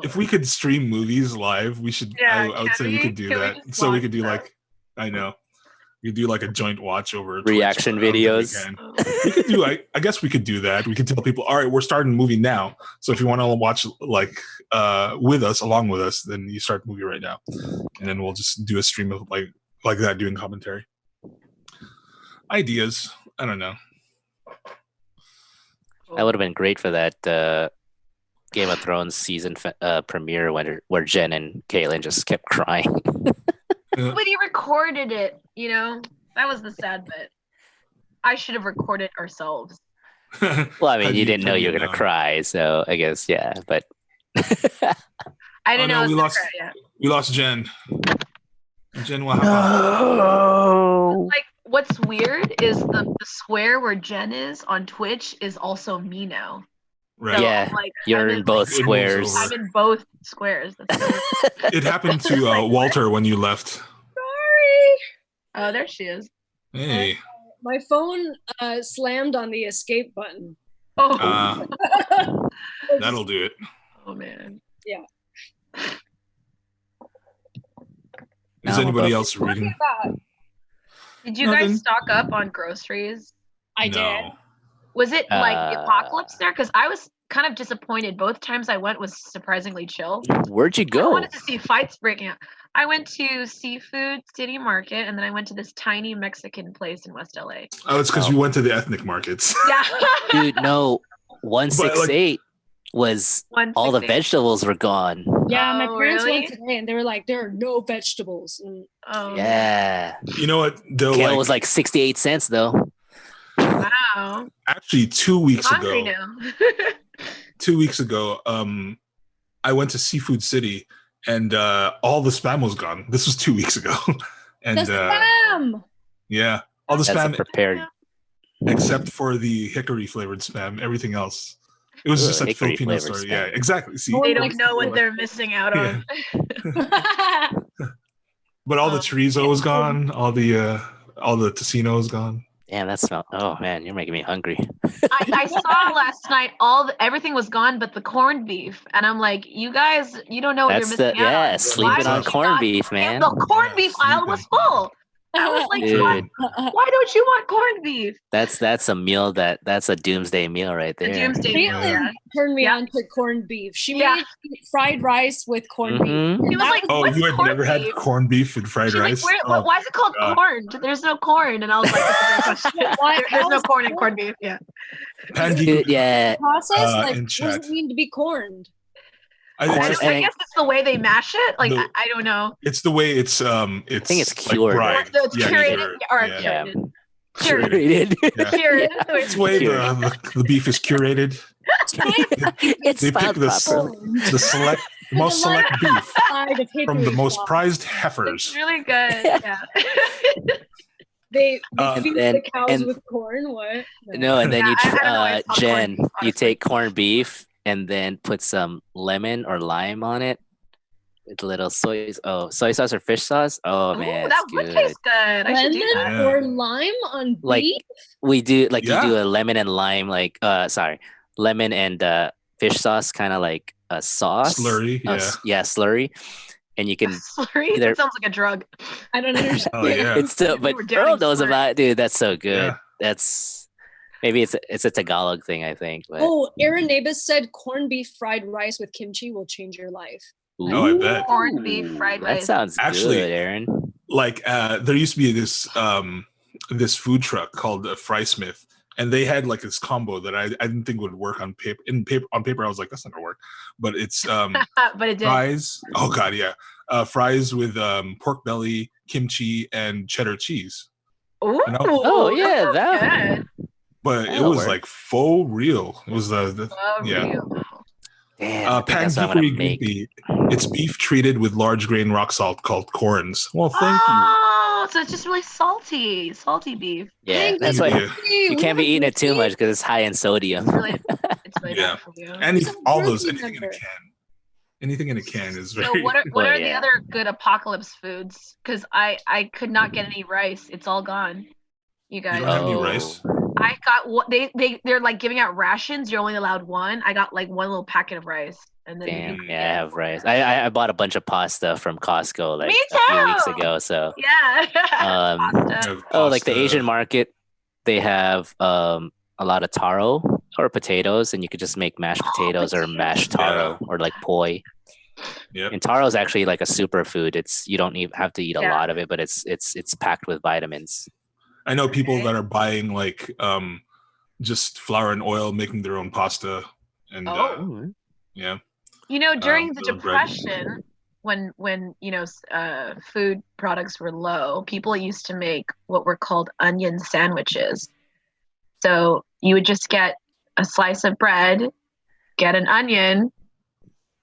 If we could stream movies live, we should. I would say we could do that. So we could do like, I know, we could do like a joint watch over reaction videos. We could do. I guess we could do that. We could tell people, all right, we're starting the movie now. So if you want to watch like with us, along with us, then you start the movie right now, and then we'll just do a stream of like that, doing commentary. Ideas. I don't know. That would have been great for that. Game of Thrones season premiere where Jen and Caitlin just kept crying. But he recorded it, that was the sad bit. I should have recorded ourselves. Well, I mean, you didn't know you were gonna cry, so I guess but I didn't know. We lost Jen. Jen, what happened? Like, what's weird is the square where Jen is on Twitch is also me now. Right. So, yeah, you're in both squares. I'm in both squares. It happened to Walter when you left. Sorry. Oh, there she is. Hey. My phone slammed on the escape button. Oh. That'll do it. Oh man. Yeah. Is anybody else reading? Did you Nothing. guys stock up on groceries? I did. No. Was it like the apocalypse there? Because I was kind of disappointed. Both times I went was surprisingly chill. Where'd you I go? wanted to see fights breaking out. I went to Seafood City Market, and then I went to this tiny Mexican place in West LA. Oh, it's because you went to the ethnic markets. Yeah. Dude, no. 168 was all the 168. vegetables were gone. Yeah, my Oh, parents really? went today and they were like, there are no vegetables. And Oh, Yeah. You know what? Though, Kale was like 68 cents though. wow. actually 2 weeks Hungry ago. now. 2 weeks ago, I went to Seafood City, and all the spam was gone. This was 2 weeks ago, and the spam! yeah, all the That's spam a prepared. except for the hickory flavored spam. Everything else, it was just like hickory Filipino flavored story. spam. Yeah, exactly. See, They Like don't know what they're missing out on. but all the chorizo was gone. All the tocino was gone. Damn, that smell. Oh man, you're making me hungry. I saw last night everything was gone but the corned beef, and I'm like, you guys, you don't know what That's you're the missing out on. sleeping Why on did you corned beef, man. The corned Yeah, beef aisle was sleeping. full. I was like, Dude. why don't you want corned beef? That's a meal that's a doomsday meal right The there. doomsday meal. Caitlin Yeah. turned me Yeah. on to corned beef. She Yeah. made fried rice with corned beef. Mhm. And She was that like, Oh, what's you had corned never had beef? corned beef and fried She's rice? like, Oh, why is it called God. corned? There's no corn. And I was like, that's a great question. Why There's no else corn in corn? corned beef. Yeah. PanGeekery, Dude, yeah. process? Like, in what does chat. it mean to be corned? I Corn- think I it's, and- guess it's the way they mash it. Like, The- I don't know. it's the way it's think it's like cured, bride. So it's Yeah, curated. cured. Or Yeah. Yeah. curated. Curated. Curated. Yeah. Cured. It's the way the beef is curated. It's They pick spelled the properly. the most select beef Side of from the hickory most sauce. prized It's heifers. really good. Yeah. They Uh, feed and- the cows and- with corn. What? No, and then Yeah, you, I don't know why it's called Jen, corned beef, you honestly. take corned beef and then put some lemon or lime on it with a little soy sauce or fish sauce. Oh Ooh, man, that it's would good. taste good. I should do Lemon that. Yeah. or lime on Like, beef? We do like Yeah. you do a lemon and lime, like lemon and fish sauce, kind of like a sauce Slurry, yeah. slurry, and you can Slurry? either- That sounds like a drug. I don't understand. Oh yeah. it's still, but We're downing Earl knows slurry. about it, dude. That's so good. Yeah. That's maybe it's a Tagalog thing, I think. But Oh, Aaron Nabis said corned beef fried rice with kimchi will change your life. Oh, I bet. Corned beef fried That rice. sounds Actually- good, Aaron. Like there used to be this food truck called Fry Smith, and they had like this combo that I didn't think would work on paper. On paper, I was like, that's not gonna work. But it's But it did. fries. Oh god, yeah. Fries with pork belly, kimchi, and cheddar cheese. Ooh, You know? Oh, yeah, sounds that- good. But it That'll was work. like faux real. It was the Oh, yeah. real. Damn, I think that's what I'm PanGeekery gonna make. Goopy. It's beef treated with large grain rock salt called corns. Well, thank you. Oh, so it's just really salty beef. Yeah, Dang, that's why Yeah. you can't be eating it too much because it's high in sodium. It's really Yeah. bad for you. And It's a all those protein anything in a member. can. Anything in a can is very. So what are Well, the yeah. other good apocalypse foods? Because I could not get any rice. It's all gone. You You guys. don't have any Oh. rice? I got what they're like giving out rations. You're only allowed one. I got like one little packet of rice, and then Damn, yeah, I have rice. I bought a bunch of pasta from Costco like Me a few weeks too! ago. So yeah. Um, Pasta. You have like the pasta. Asian market, they have a lot of taro or potatoes, and you could just make mashed potatoes or mashed taro or like poi. Yep. And taro is actually like a superfood. It's you don't even have to eat a Yeah. lot of it, but it's packed with vitamins. I know people Okay. that are buying like just flour and oil, making their own pasta, and Oh. yeah. You know, during the little bread. Depression, when food products were low, people used to make what were called onion sandwiches. So you would just get a slice of bread, get an onion,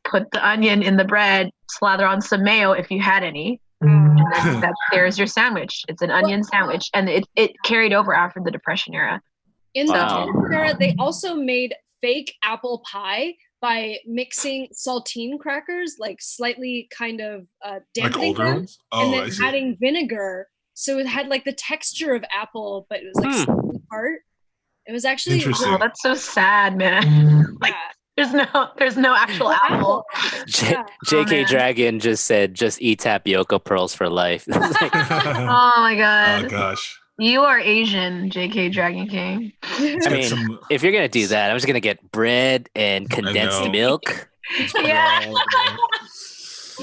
put the onion in the bread, slather on some mayo if you had any. And then there's your sandwich. It's an onion sandwich, and it carried over after the Depression era. In the Wow. Depression era, they also made fake apple pie by mixing saltine crackers, like slightly kind of Like dampening older them, ones? and Oh, then I see. adding vinegar, so it had like the texture of apple, but it was like split apart. It was actually Interesting. Oh, that's so sad, man. Like, there's no actual apple. JK man. Dragon just said, just eat tapioca pearls for life. It's like, Oh my god. Oh gosh. You are Asian, JK Dragon King. I mean, if you're gonna do that, I'm just gonna get bread and condensed milk. Yeah.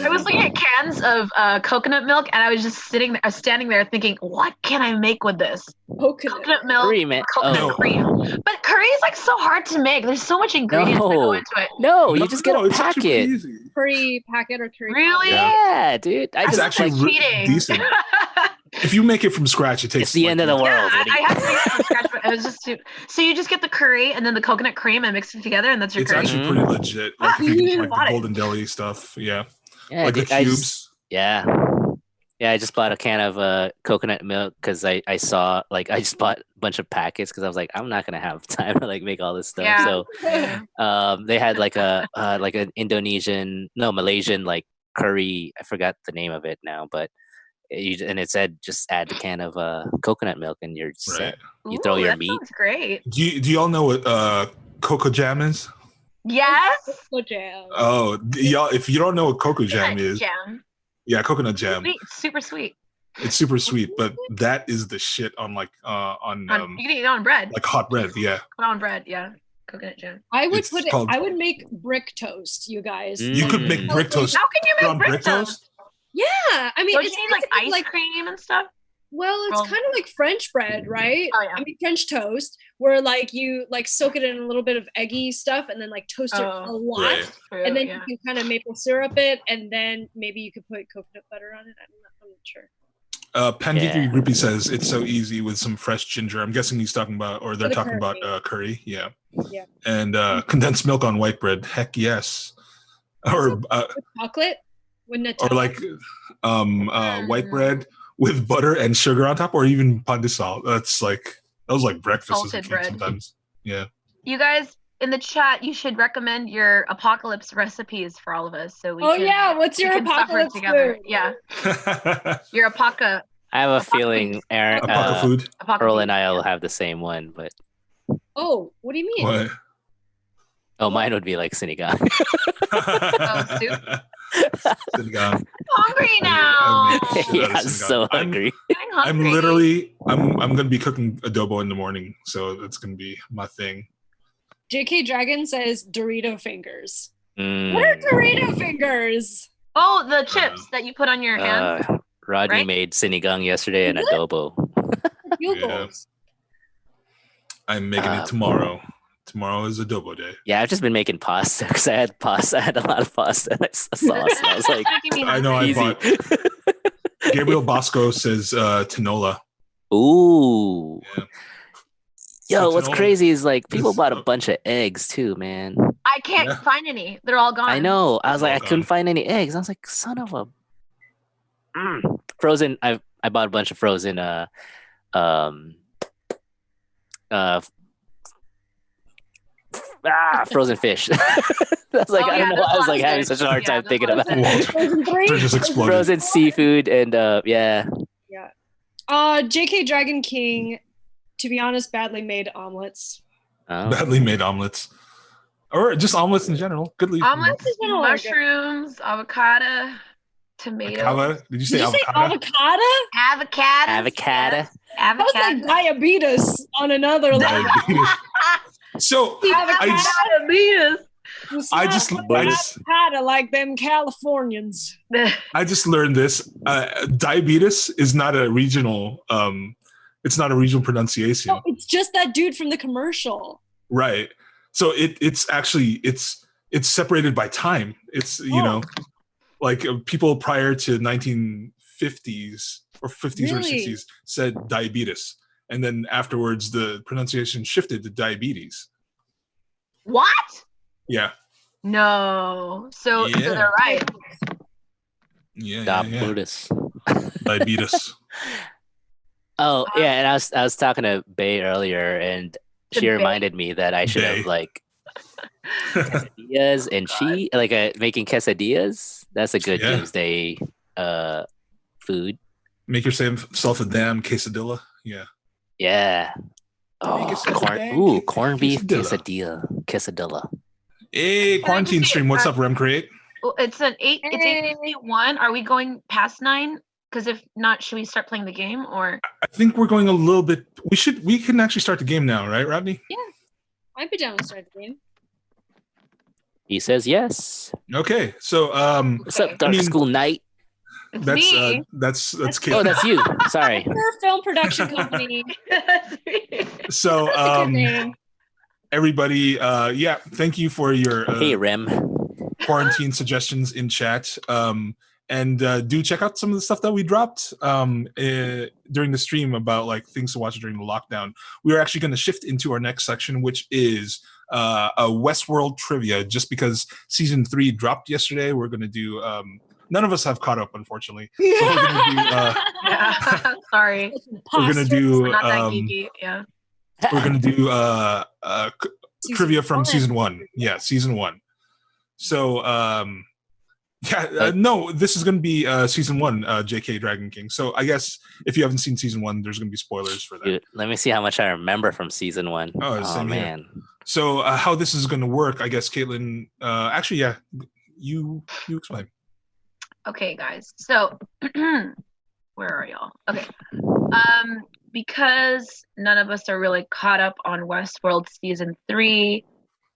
I was looking at cans of coconut milk, and I was just standing there thinking, what can I make with this? Coconut milk, coconut cream. But curry is like so hard to make. There's so much ingredients that go into it. No, you just get a packet. Curry packet or curry. Really? Yeah, dude. It's actually decent. If you make it from scratch, it tastes. It's the end of the world. Yeah, I had to make it from scratch, but it was just too. So you just get the curry and then the coconut cream and mix it together, and that's your curry. It's actually pretty legit. Like, if you like the Golden Deli stuff, yeah. Like the cubes. I just bought a can of coconut milk because I saw, like, I just bought a bunch of packets because I was like, I'm not gonna have time to like make all this stuff. Yeah. So they had like an Malaysian like curry. I forgot the name of it now, but it said just add the can of coconut milk and you're set. You throw your meat. Sounds great. Do you all know what cocoa jam is? Yes. Cocoa jam. Oh, y'all! If you don't know what cocoa jam is, yeah, coconut jam. It's super sweet. It's super sweet, but that is the shit on like on you can eat it on bread. Like hot bread, yeah. Put on bread, yeah. Coconut jam. I would I would make brick toast, you guys. You could make brick toast. How can you make brick toast? Yeah, I mean, don't you need like ice cream and stuff? Well, it's kind of like French bread, right? Oh yeah. I mean, French toast, where like you like soak it in a little bit of eggy stuff, and then like toast it a lot, and then you can kind of maple syrup it, and then maybe you could put coconut butter on it. I'm not sure. PanGeekery Groupie says it's so easy with some fresh ginger. I'm guessing he's talking about, or they're talking about curry, yeah. And condensed milk on white bread. Heck yes. Or chocolate, wouldn't it? Or like white bread with butter and sugar on top, or even pan de sal. That was like breakfast as a kid sometimes. Yeah. You guys in the chat, you should recommend your apocalypse recipes for all of us, so we. What's your apocalypse together? Food? Yeah. Your apoca. I have a feeling Aaron, food. Earl and I will have the same one, but. Oh, what do you mean? What? Oh, mine would be like sinigang. Soup. Sinigang. Hungry now. I'm so hungry. I'm literally I'm gonna be cooking adobo in the morning, so that's gonna be my thing. JK Dragon says Dorito fingers. What are Dorito fingers? Oh, the chips that you put on your hands. Rodney made sinigang yesterday and adobo. Yeah. I'm making it tomorrow. Tomorrow is adobo day. Yeah, I've just been making pasta because I had a lot of pasta and sauce. And I was like, I know easy. I bought. Gabriel Bosco says tinola. Ooh. Yeah. Yo, so what's crazy is like people bought a bunch of eggs too, man. I can't find any. They're all gone. I know. I was like, I couldn't find any eggs. I was like, son of a frozen. I bought a bunch of frozen frozen fish. I was like, I don't know. I was like having such a hard time thinking about it. Frozen seafood and yeah. JK Dragon King, to be honest, badly made omelets. Badly made omelets. Or just omelets in general. Good leaf. Omelets, mushrooms, avocado, tomato. Avocado? Did you say avocado? Avocado. That was like diabetes on another level. So I just like them Californians. I just learned this. Diabetes is not a regional. It's not a regional pronunciation. No, it's just that dude from the commercial. Right. So it's actually it's separated by time. It's you know, like people prior to 1950s or 50s or 60s said diabetes. And then afterwards, the pronunciation shifted to diabetes. What? Yeah. No. So they're right. Yeah. Diabetes. Diabetes. Oh yeah, and I was talking to Bay earlier, and she reminded me that I should have like quesadillas and making quesadillas. That's a good Tuesday food. Make yourself a damn quesadilla. Yeah. Yeah. Oh, Quesadilla. corned beef Quesadilla. quesadilla. Hey, quarantine stream. What's up, Rem Create? Well, it's an 8. It's 8:51. Are we going past 9? Because if not, should we start playing the game or? I think we're going a little bit. We can actually start the game now, right, Rodney? Yeah, I'd be down to start the game. He says yes. Okay, so What's up, Dark School Night? It's that's me. that's Oh, that's you. Sorry. We're a film production company. So That's a good name. everybody, yeah, thank you for your Hey, Rem. quarantine suggestions in chat. And do check out some of the stuff that we dropped during the stream about like things to watch during the lockdown. We are actually going to shift into our next section, which is a Westworld Trivia. Just because season 3 dropped yesterday, we're going to do. None of us have caught up, unfortunately. So we're going to do. Yeah. Sorry. We're going to do. We're not that geeky. Yeah. We're going to do trivia from 1. season 1. Yeah, season 1. So. No, this is going to be season 1, JK Dragon King. So I guess if you haven't seen season 1, there's going to be spoilers for that. Dude, let me see how much I remember from season 1. Oh, man. So how this is going to work, I guess, Caitlin, actually, yeah, you explain. Okay, guys. So where are y'all? Okay. Because none of us are really caught up on Westworld season 3,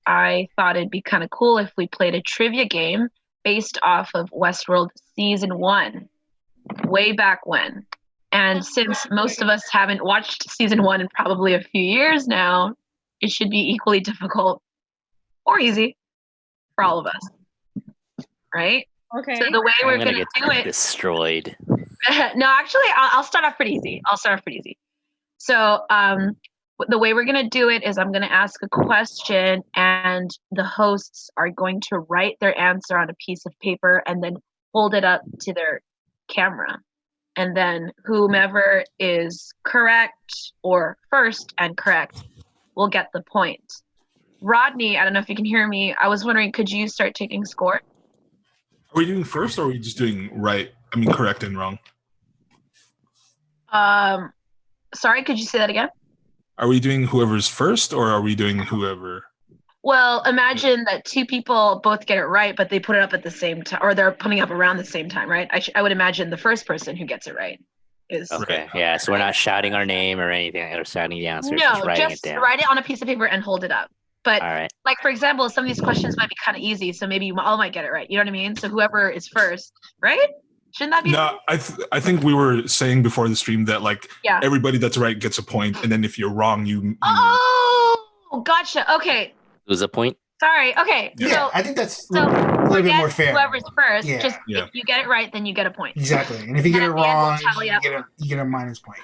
I thought it'd be kind of cool if we played a trivia game based off of Westworld season 1, way back when. And since most of us haven't watched season 1 in probably a few years now, it should be equally difficult or easy for all of us, right? Okay. So the way we're gonna gonna get do it. destroyed. No, actually, I'll start off pretty easy. So, the way we're going to do it is I'm going to ask a question and the hosts are going to write their answer on a piece of paper and then hold it up to their camera. And then whomever is correct or first and correct will get the point. Rodney, I don't know if you can hear me. I was wondering, could you start taking score? Are we doing first or are we just doing correct and wrong? Sorry, could you say that again? Are we doing whoever's first or are we doing whoever? Well, imagine that 2 people both get it right, but they put it up at the same time, or they're putting up around the same time, right? I would imagine the first person who gets it right is. Okay, yeah, so we're not shouting our name or anything, or shouting the answer. No, just writing it down. write it on a piece of paper and hold it up. But All right. like, for example, some of these questions might be kind of easy, so maybe you all might get it right. You know what I mean? So whoever is first, right? Shouldn't that be? No, I think we were saying before the stream that like everybody that's right gets a point, and then if you're wrong, you. Oh, gotcha. Okay. Lose a point. Sorry. Okay. Yeah, so, I think that's a little bit more fair. Whoever's first, Yeah. if you get it right, then you get a point. Exactly. And if you get it at the end, wrong, we'll tally up. you get a minus point.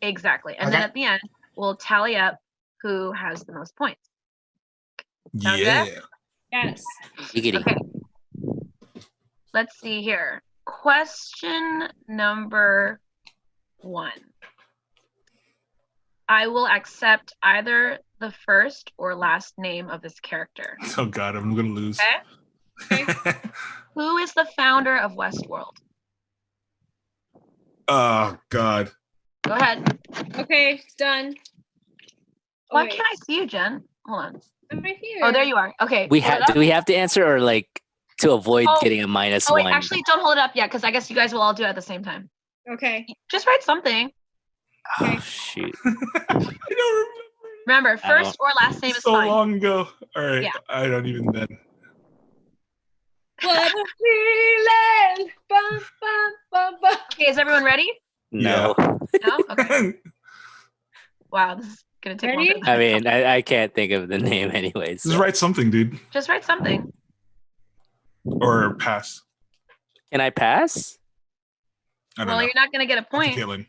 Exactly. And then at the end, we'll tally up who has the most points. Sound Yeah. good? Yes. Giggity. Okay. Let's see here. Question number 1. I will accept either the first or last name of this character. Oh God, I'm gonna lose. Okay. Who is the founder of Westworld? Oh God. Go ahead. Okay, done. Why wait. can't I see you, Jen? Hold on. I'm right here. Oh, there you are. Okay. Do we have to answer or like to avoid getting a minus wait, one? actually, don't hold it up yet because I guess you guys will all do it at the same time. Okay. Just write something. Oh shoot. I don't Remember, first or last name is so fine. long ago. All right, Yeah. I don't even then. What a feeling. Bum, bum, bum, bum. Okay, is everyone ready? No. No? Okay. Wow, this is going to take Ready? longer. I mean, I can't think of the name anyways. Just write something, dude, Just write something. or pass. Can I pass? I don't Well, know. you're not going to get a point. Caitlin.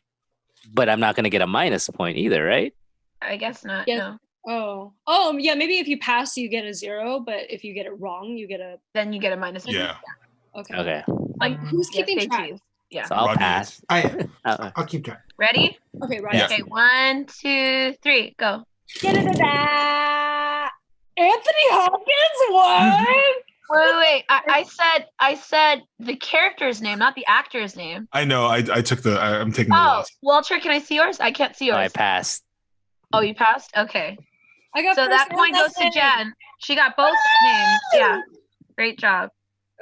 But I'm not going to get a minus point either, right? I guess not. Yes. No. Oh, yeah, maybe if you pass, you get a 0, but if you get it wrong, you get a... Then you get a minus. Yeah. Okay. Okay. Like, Who's keeping stay track? tuned. Yeah. So I'll Rodney pass. I'll keep track. Ready? Okay, right. Yeah. Okay, 1, 2, 3, go. Da-da-da-da. Anthony Hopkins won? Wait. I said the character's name, not the actor's name. I know. I took the. I'm taking the Oh, loss. Walter, can I see yours? I can't see Oh, I yours. passed. Oh, you passed? Okay. I got So first that and point goes last to name. Jen. She got both names. Yeah. Great job.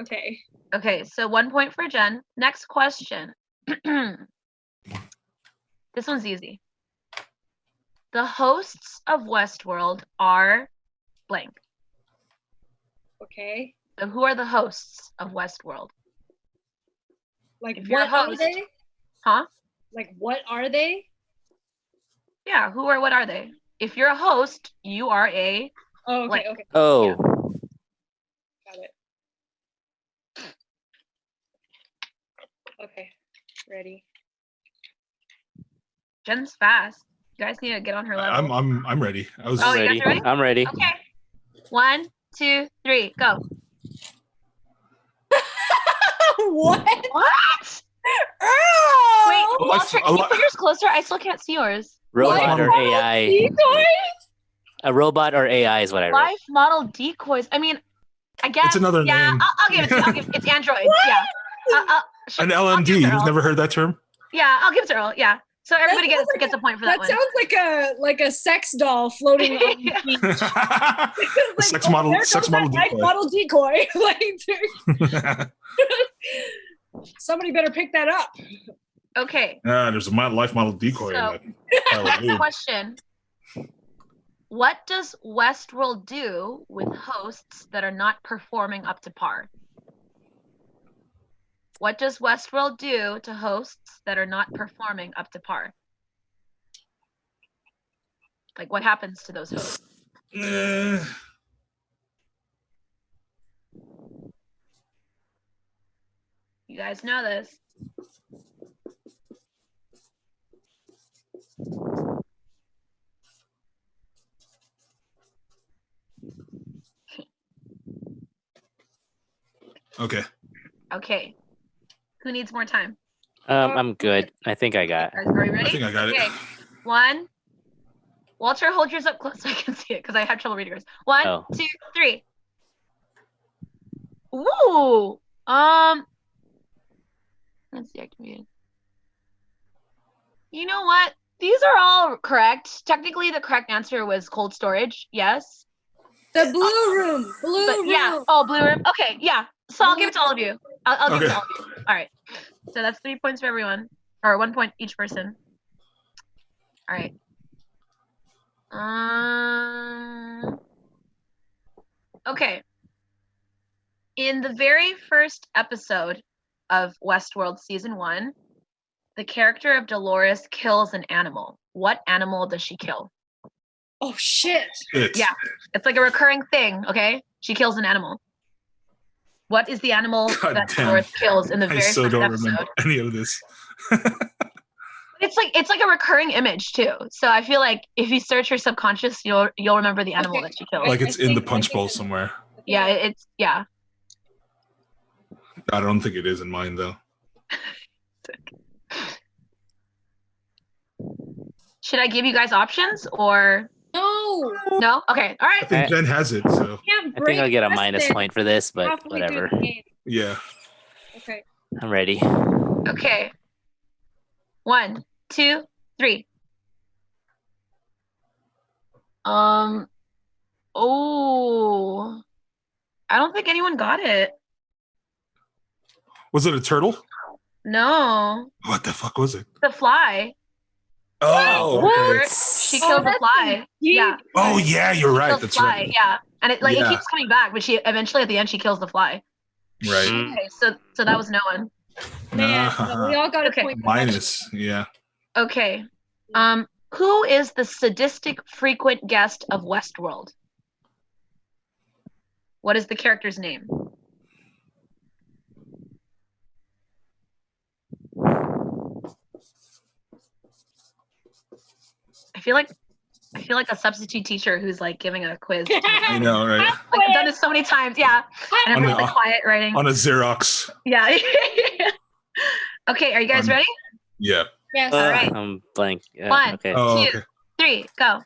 Okay. Okay, so 1 point for Jen. Next question. This one's easy. The hosts of Westworld are blank. Okay. So who are the hosts of Westworld? Like If you're a what are host- they? Huh? Like what are they? Yeah, who or what are they? If you're a host, you are a Oh, okay, blank. okay. Oh, Got it. Okay. Ready. Jen's fast. You guys need to get on her level. I'm ready. I was Oh, you ready. guys are ready? I'm ready. Okay. 1, 2, 3, go. What? What? Oh! Wait, Oh, Walter, can you put yours closer? I still can't see yours. Robot or AI? Decoys? A robot or AI is what I wrote. Life model decoys. I mean, I guess. It's another yeah, name. I'll give it to you. It's Android. Yeah. An I'll give LMD. it to You've Earl. never heard that term? Yeah, I'll give it to Earl. Yeah. So everybody sounds gets a point for that That one. sounds like a sex doll floating on the beach. A sex model. there Sex goes model that life decoy. model decoy. Somebody better pick that up. Okay. There's a life model decoy So, in that. next question. What does Westworld do with hosts that are not performing up to par? What does Westworld do to hosts that are not performing up to par? Like, what happens to those hosts? You guys know this. Okay. Okay. Who needs more time? I'm good. I think I got. Are you ready? I think I got Okay. it. 1. Walter, hold yours up close so I can see it because I have trouble reading yours. 1, Oh. 2, 3. Ooh. Let's see. You know what? These are all correct. Technically, the correct answer was cold storage. Yes. The blue room. Blue But room. yeah. Oh, blue room. Okay. Yeah. So I'll give it to all of you. I'll give it to all of you. All right. So that's 3 points for everyone, or 1 point each person. All right. Okay. In the very first episode of Westworld Season 1, the character of Dolores kills an animal. What animal does she kill? Oh shit. Yeah. It's like a recurring thing, okay? She kills an animal. What is the animal God that damn. Dolores kills in the I very so first don't episode? remember any of this. It's like a recurring image too. So I feel like if you search your subconscious, you'll remember the animal Okay. that she killed. Like it's in the punch I bowl think- somewhere. Yeah, it's yeah. I don't think it is in mine though. Should I give you guys options or No. no? Okay, all I right. think Jen has it, so Can't I break think I'll get a minus precedent point for this, but halfway through whatever. the game. yeah. Okay. I'm ready. Okay. 1, 2, 3. Oh, I don't think anyone got it. Was it a turtle? No, What the fuck was it? the fly. Oh, okay. She Oh, killed the that's fly. Yeah. Oh yeah, you're right. Kills the That's fly. right. Yeah, and it Yeah. keeps coming back, but she eventually at the end she kills the fly. Right. Mm. Okay, so that was no one. Man, but we all got a Okay. point. for that. Minus. Yeah. Okay. Who is the sadistic frequent guest of Westworld? What is the character's name? I feel like a substitute teacher who's like giving a quiz. I know, right? Like I've done this so many times, yeah. And On everyone's the- like quiet writing. On a Xerox. Yeah. Okay, are you guys ready? Yeah. Yes. All right. I'm blank. 1, Okay. Oh, 2, okay. 3, go.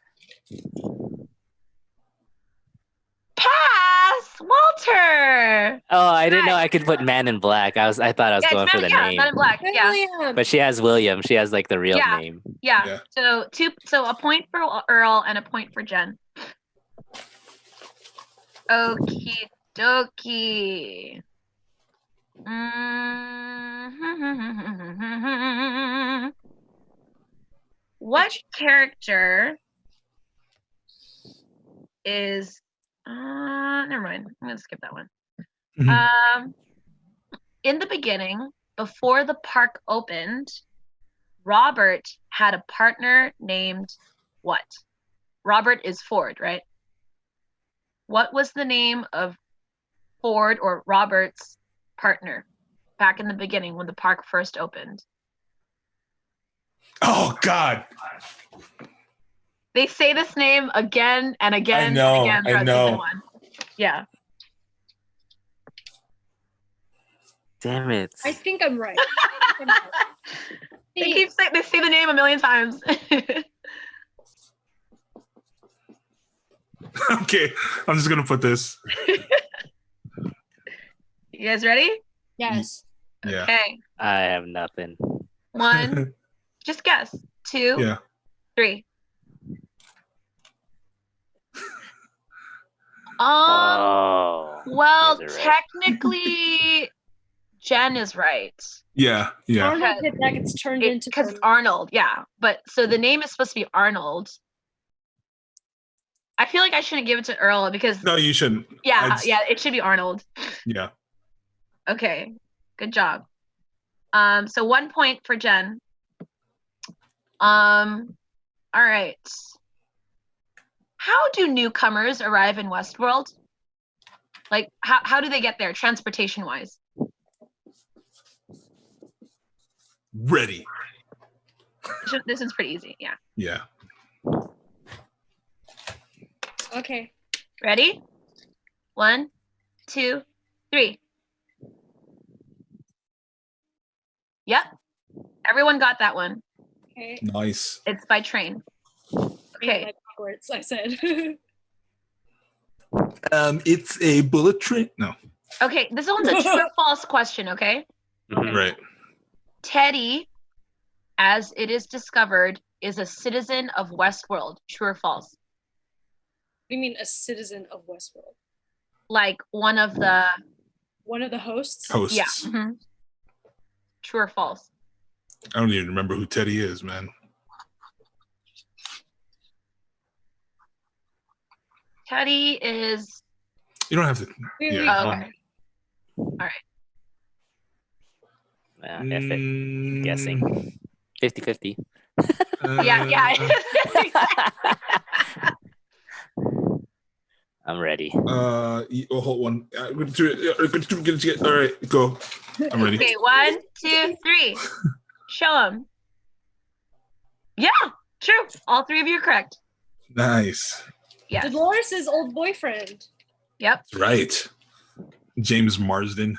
Pass, Walter. Oh, I didn't know I could put Man in Black. I thought I was going for the name. Man in Black. Yeah. William. But she has William. She has like the real name. Yeah. So a point for Earl and a point for Jen. Okie dokie. What character is never mind. I'm gonna skip that one. In the beginning, before the park opened, Robert had a partner named what? Robert is Ford, right? What was the name of Ford or Robert's partner back in the beginning when the park first opened? Oh God. They say this name again and again I know, and again throughout I know. season 1. Yeah. Damn it. I think I'm right. They say the name a million times. Okay, I'm just gonna put this. You guys ready? Yes. Yeah. Okay. I have nothing. 1. Just guess. 2. Yeah. 3. Oh. Well, you guys are right. technically, Jen is right. Yeah. Yeah. Arnold hit that gets turned into Because Arnold, yeah. But so the name is supposed to be Arnold. I feel like I shouldn't give it to Earl because No, you shouldn't. yeah, it should be Arnold. Yeah. Okay, good job. So 1 point for Jen. All right. How do newcomers arrive in Westworld? Like, how do they get there, transportation-wise? Ready. This is pretty easy, yeah. Yeah. Okay. Ready? 1, 2, 3. Yep. Everyone got that one. Okay. Nice. It's by train. Okay. Like backwards, I said. It's a bullet train. No. Okay, this one's a true or false question, okay? Right. Teddy, as it is discovered, is a citizen of Westworld. True or false? What do you mean a citizen of Westworld? Like one of the hosts? Hosts. Yeah. True or false? I don't even remember who Teddy is, man. Teddy is. You don't have to. Yeah. Oh, okay. All right. F it. Guessing. 50-50. Yeah. I'm ready. Hold one. All right, go. I'm ready. Okay, 1, 2, 3. Show him. Yeah, true. All 3 of you are correct. Nice. Yes. Dolores' old boyfriend. Yep. Right. James Marsden.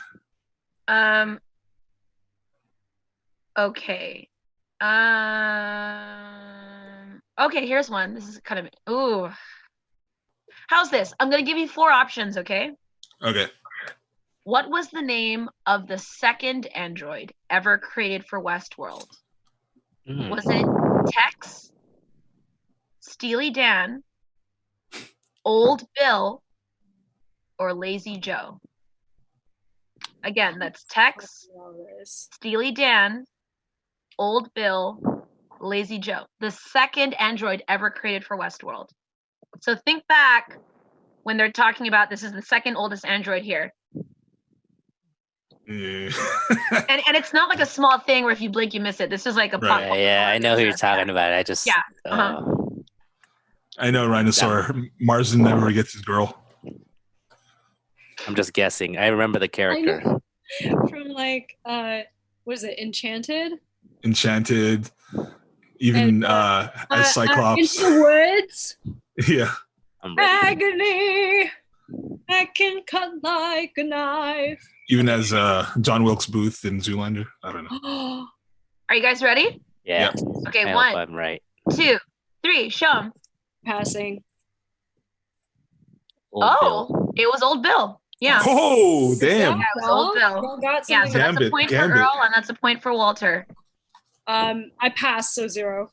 Okay. Okay, here's one. This is kind of ooh. How's this? I'm gonna give you 4 options, okay? Okay. What was the name of the second android ever created for Westworld? Was it Tex, Steely Dan, Old Bill, or Lazy Joe? Again, that's Tex, Steely Dan, Old Bill, Lazy Joe. The second android ever created for Westworld. So think back when they're talking about this is the second oldest android here. Yeah. and it's not like a small thing where if you blink you miss it. This is like a pop. Yeah, I know who you're talking about. I just I know Rhinosaur. Marsden never gets his girl. I'm just guessing. I remember the character. From like what is it, Enchanted? Enchanted. Even as Cyclops. Into the woods. Yeah. Agony. I can cut like a knife. Even as John Wilkes Booth in Zoolander. I don't know. Are you guys ready? Yeah. Okay, I 1, hope I'm right. 2, 3. Show them. Passing. Bill. It was Old Bill. Yeah. Oh, damn. Yeah, it was Old Bill. Y'all got Yeah, something. so that's a Gambit, point for Gambit. Earl, and that's a point for Walter. I passed, so 0.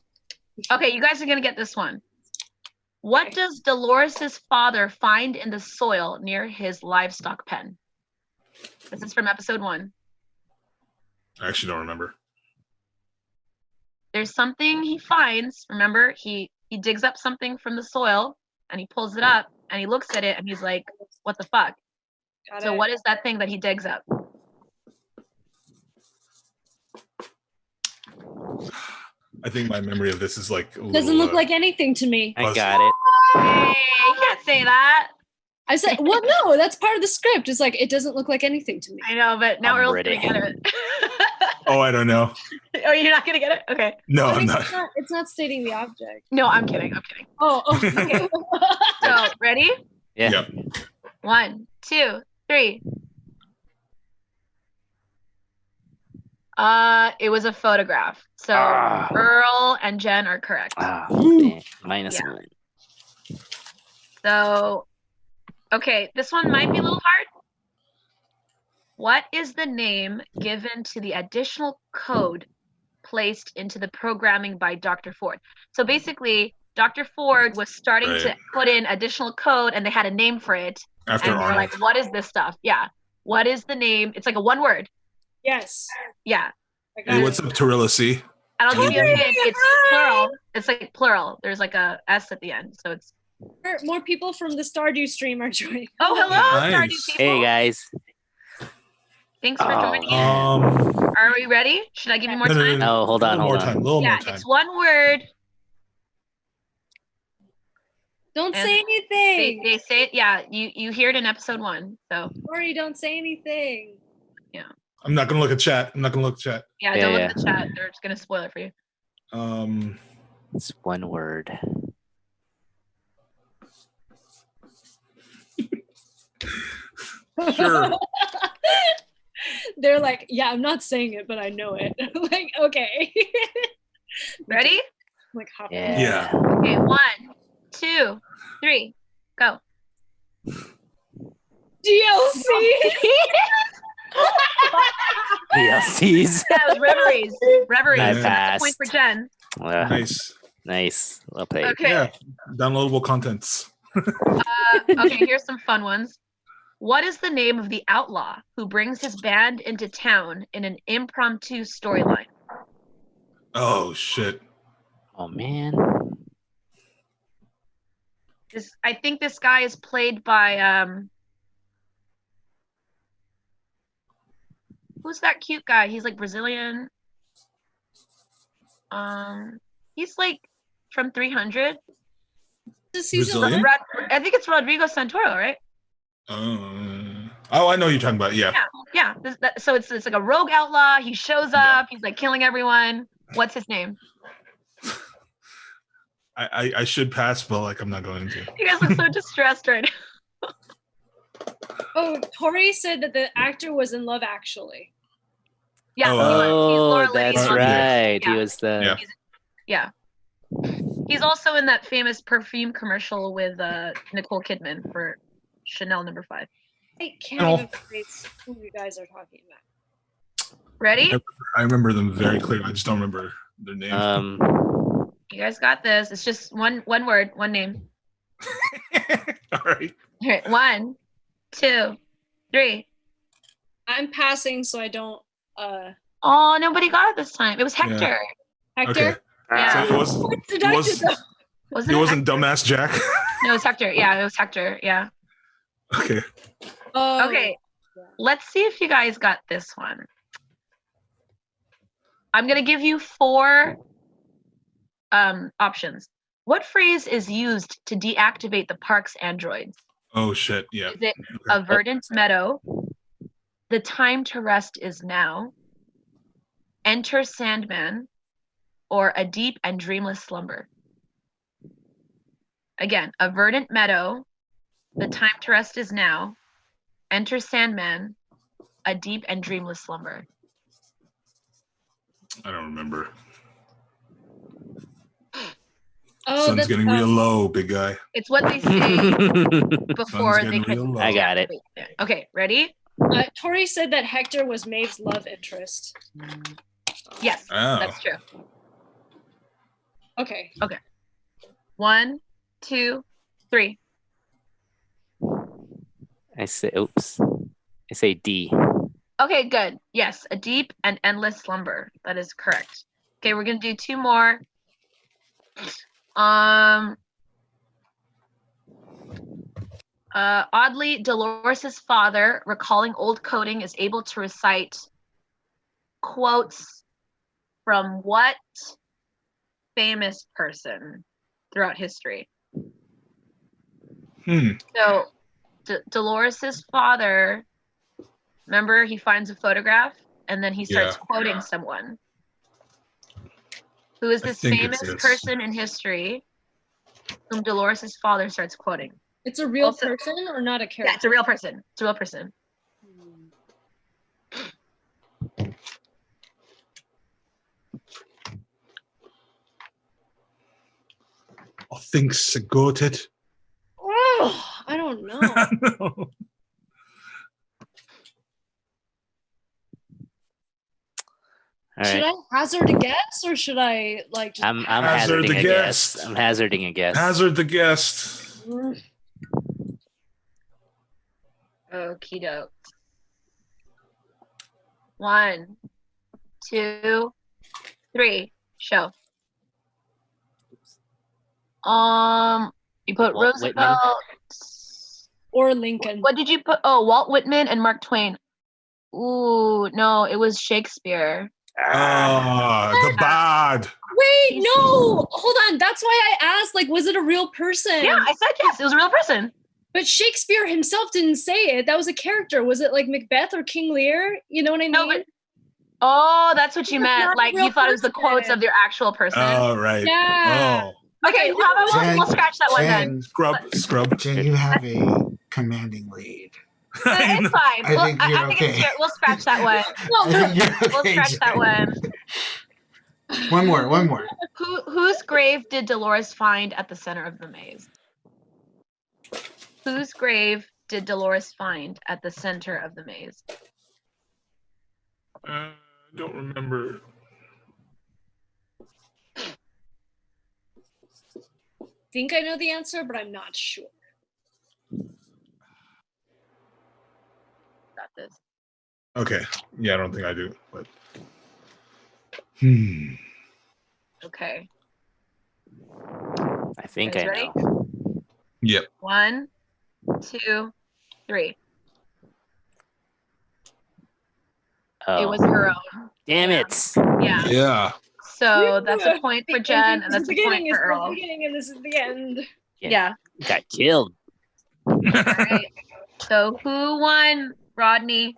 Okay, you guys are gonna get this one. What does Dolores' father find in the soil near his livestock pen? This is from episode 1. I actually don't remember. There's something he finds. Remember, he digs up something from the soil and he pulls it up and he looks at it and he's like, "What the fuck?" So what is that thing that he digs up? I think my memory of this is like Doesn't look like anything to me. I got it. Hey, you can't say that. I said, well, no, that's part of the script. It's like, it doesn't look like anything to me. I know, but now I'm Earl's ready. gonna get it. Oh, I don't know. Oh, you're not gonna get it? Okay. No, I I'm mean, not. it's not stating the object. No, I'm kidding. I'm kidding. Oh, Okay. So ready? Yeah. Yep. 1, 2, 3. It was a photograph. So Earl and Jen are correct. Dang. Minus Yeah. 1. So, okay, this one might be a little hard. What is the name given to the additional code placed into the programming by Dr. Ford? So basically, Dr. Ford was starting to put in additional code and they had a name for it. After and they're Arnold. like, what is this stuff? Yeah. What is the name? It's like a one word. yes. Yeah. I got Hey, it. what's up, Torilla C? And I'll give you a hint. It's Hi. plural. It's like plural. There's like a S at the end. So it's, More people from the Stardew stream are joining. oh, hello, Nice. Stardew people. Hey guys. Thanks for joining in. Um, Are we ready? Should I give you more no, no, time? no, no. Oh, hold A on, little more hold on. time. A little Yeah, more time. it's one word. Don't And say anything. They say it. Yeah, you hear it in episode 1. So Sorry, don't say anything. I'm not gonna look at chat. I'm not gonna look at chat. yeah, Yeah, don't look yeah. at the chat. They're just gonna spoil it for you. It's one word. Sure. They're like, yeah, I'm not saying it, but I know it. Like, okay. Ready? Like, hop Yeah. Yeah. Okay, 1, 2, 3, go. DLC. DLCs. That was Reveries. Reveries. I That's a point passed. for Jen. Nice. Nice. Well played. Okay. Yeah. Downloadable contents. Okay, here's some fun ones. What is the name of the outlaw who brings his band into town in an impromptu storyline? Oh shit. Oh man. I think this guy is played by who's that cute guy? He's like Brazilian. He's like from 300. This season Brazilian? I think it's Rodrigo Santoro, right? Oh, I know who you're talking about. Yeah. Yeah. So it's like a rogue outlaw. He shows up. He's like killing everyone. What's his name? I should pass, but like I'm not going to. You guys look so distressed right now. Oh, Tori said that the actor was in Love Actually. Yeah. Oh, he's Laura Lee that's in Love right. Actually. He was the. Yeah. He's also in that famous perfume commercial with Nicole Kidman for Chanel No. 5. I can't even place who you guys are talking about. Ready? I remember them very clearly. I just don't remember their name. You guys got this. It's just one word, one name. All right. All right, 1, 2, 3. I'm passing, so I don't. Oh, nobody got it this time. It was Hector. Hector. Okay. Yeah. So it wasn't dumbass Jack. No, it was Hector. Yeah, it was Hector. Yeah. Okay. Oh, Okay. Let's see if you guys got this one. I'm gonna give you 4 options. What phrase is used to deactivate the park's androids? Oh shit. Yeah. Is it a verdant meadow? The time to rest is now. Enter Sandman, or a deep and dreamless slumber. Again, a verdant meadow. The time to rest is now. Enter Sandman, a deep and dreamless slumber. I don't remember. Oh, Sun's getting real low, big guy. It's what they say before Sun's they getting real can. low. I got it. Okay, ready? Tori said that Hector was Maeve's love interest. Yes, Oh. that's true. Okay. 1, 2, 3. I say D. Okay, good. Yes, a deep and endless slumber. That is correct. Okay, we're gonna do 2 more. Oddly, Dolores' father, recalling old coding, is able to recite quotes from what famous person throughout history? So, Dolores' father, remember, he finds a photograph and then he starts quoting someone. Who is this famous person in history whom Dolores' father starts quoting? It's a real person or not a character? Yeah, it's a real person. It's a real person. I think so. Got it. Oh, I don't know. No. Should I hazard a guess or should I like just I'm Hazard hazarding the a guess. guess. I'm hazarding a guess. Hazard the guest. Okie doke. 1, 2, 3. Show. You put Walt Roosevelt. or Lincoln? What did you put? Oh, Walt Whitman and Mark Twain. Ooh, no, it was Shakespeare. The bad. Wait, no, hold on. That's why I asked, like, was it a real person? Yeah, I said yes, it was a real person. But Shakespeare himself didn't say it. That was a character. Was it like Macbeth or King Lear? You know what I mean? No, but that's what you That's meant. not a Like real you thought it was the person. quotes of their actual person. Oh, right. Yeah. Oh, Okay, how about we'll scratch that one then. scrub. Jen, you have a commanding lead. It's fine. I think you're I think okay. we'll scratch that one. I think you're We'll okay, scratch that Jen. one. One more. Whose grave did Dolores find at the center of the maze? Whose grave did Dolores find at the center of the maze? Don't remember. Think I know the answer, but I'm not sure. Got this. Okay. Yeah, I don't think I do. But Okay. I think You I guys ready? know. Yep. 1, 2, 3. Oh. It was her own. Damn Yeah. it. Yeah. Yeah. So that's a point for Jen, and that's a point for It's Earl. the beginning and this is the end. Yeah. Got killed. All right. So who won, Rodney?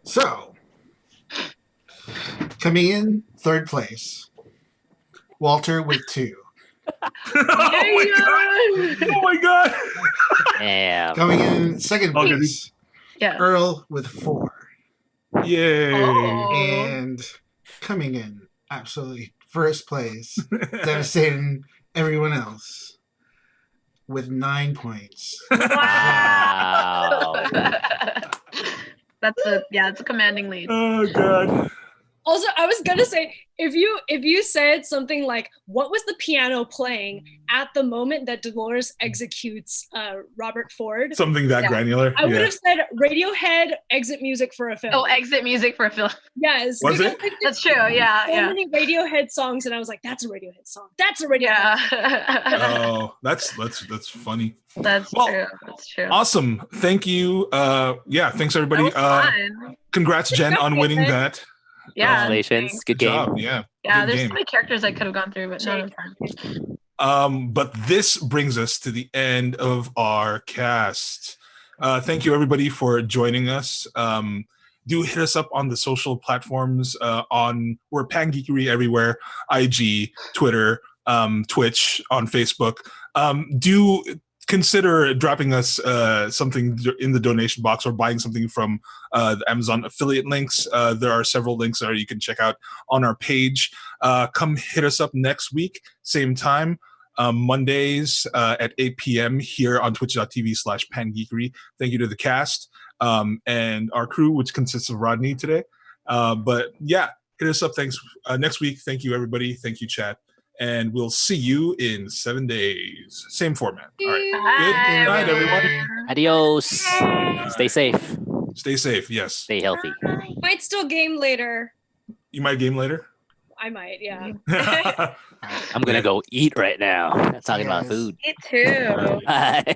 So, coming in third place, Walter with 2. Oh my god. Damn. Coming in second Okay. place, Yeah. Earl with 4. Yay. Oh. And coming in absolutely first place, devastating everyone else with 9 points. Wow. That's a commanding lead. Oh god. Also, I was gonna say, if you said something like, what was the piano playing at the moment that Dolores executes Robert Ford? Something that granular. I would have said Radiohead exit music for a film. Oh, exit music for a film. Yes. Was because it? they did That's true. Yeah, so yeah. many Radiohead songs, and I was like, that's a Radiohead song. That's a Radiohead song. Yeah. Oh, that's funny. That's Well, true. That's true. Awesome. Thank you. Thanks everybody. That was fun. Congrats, Jen, on winning that. Yeah. Congratulations. thanks. Good game. Job. Yeah. Yeah, Good there's game. so many characters I could have gone through, but none of them. But this brings us to the end of our cast. Thank you everybody for joining us. Do hit us up on the social platforms. We're PanGeekery everywhere: IG, Twitter, Twitch, on Facebook. Do consider dropping us something in the donation box or buying something from the Amazon affiliate links. There are several links that you can check out on our page. Come hit us up next week, same time, Mondays at 8 p.m. here on twitch.tv/PanGeekery. Thank you to the cast and our crew, which consists of Rodney today. But yeah, hit us up. Thanks next week. Thank you, everybody. Thank you, chat. And we'll see you in 7 days. Same format. All right. Good night, everyone. Adios. Stay safe. Stay safe. Yes. Stay healthy. Might still game later. You might game later. I might, yeah. I'm gonna go eat right now. Talking about Yes. food. Me too. Bye.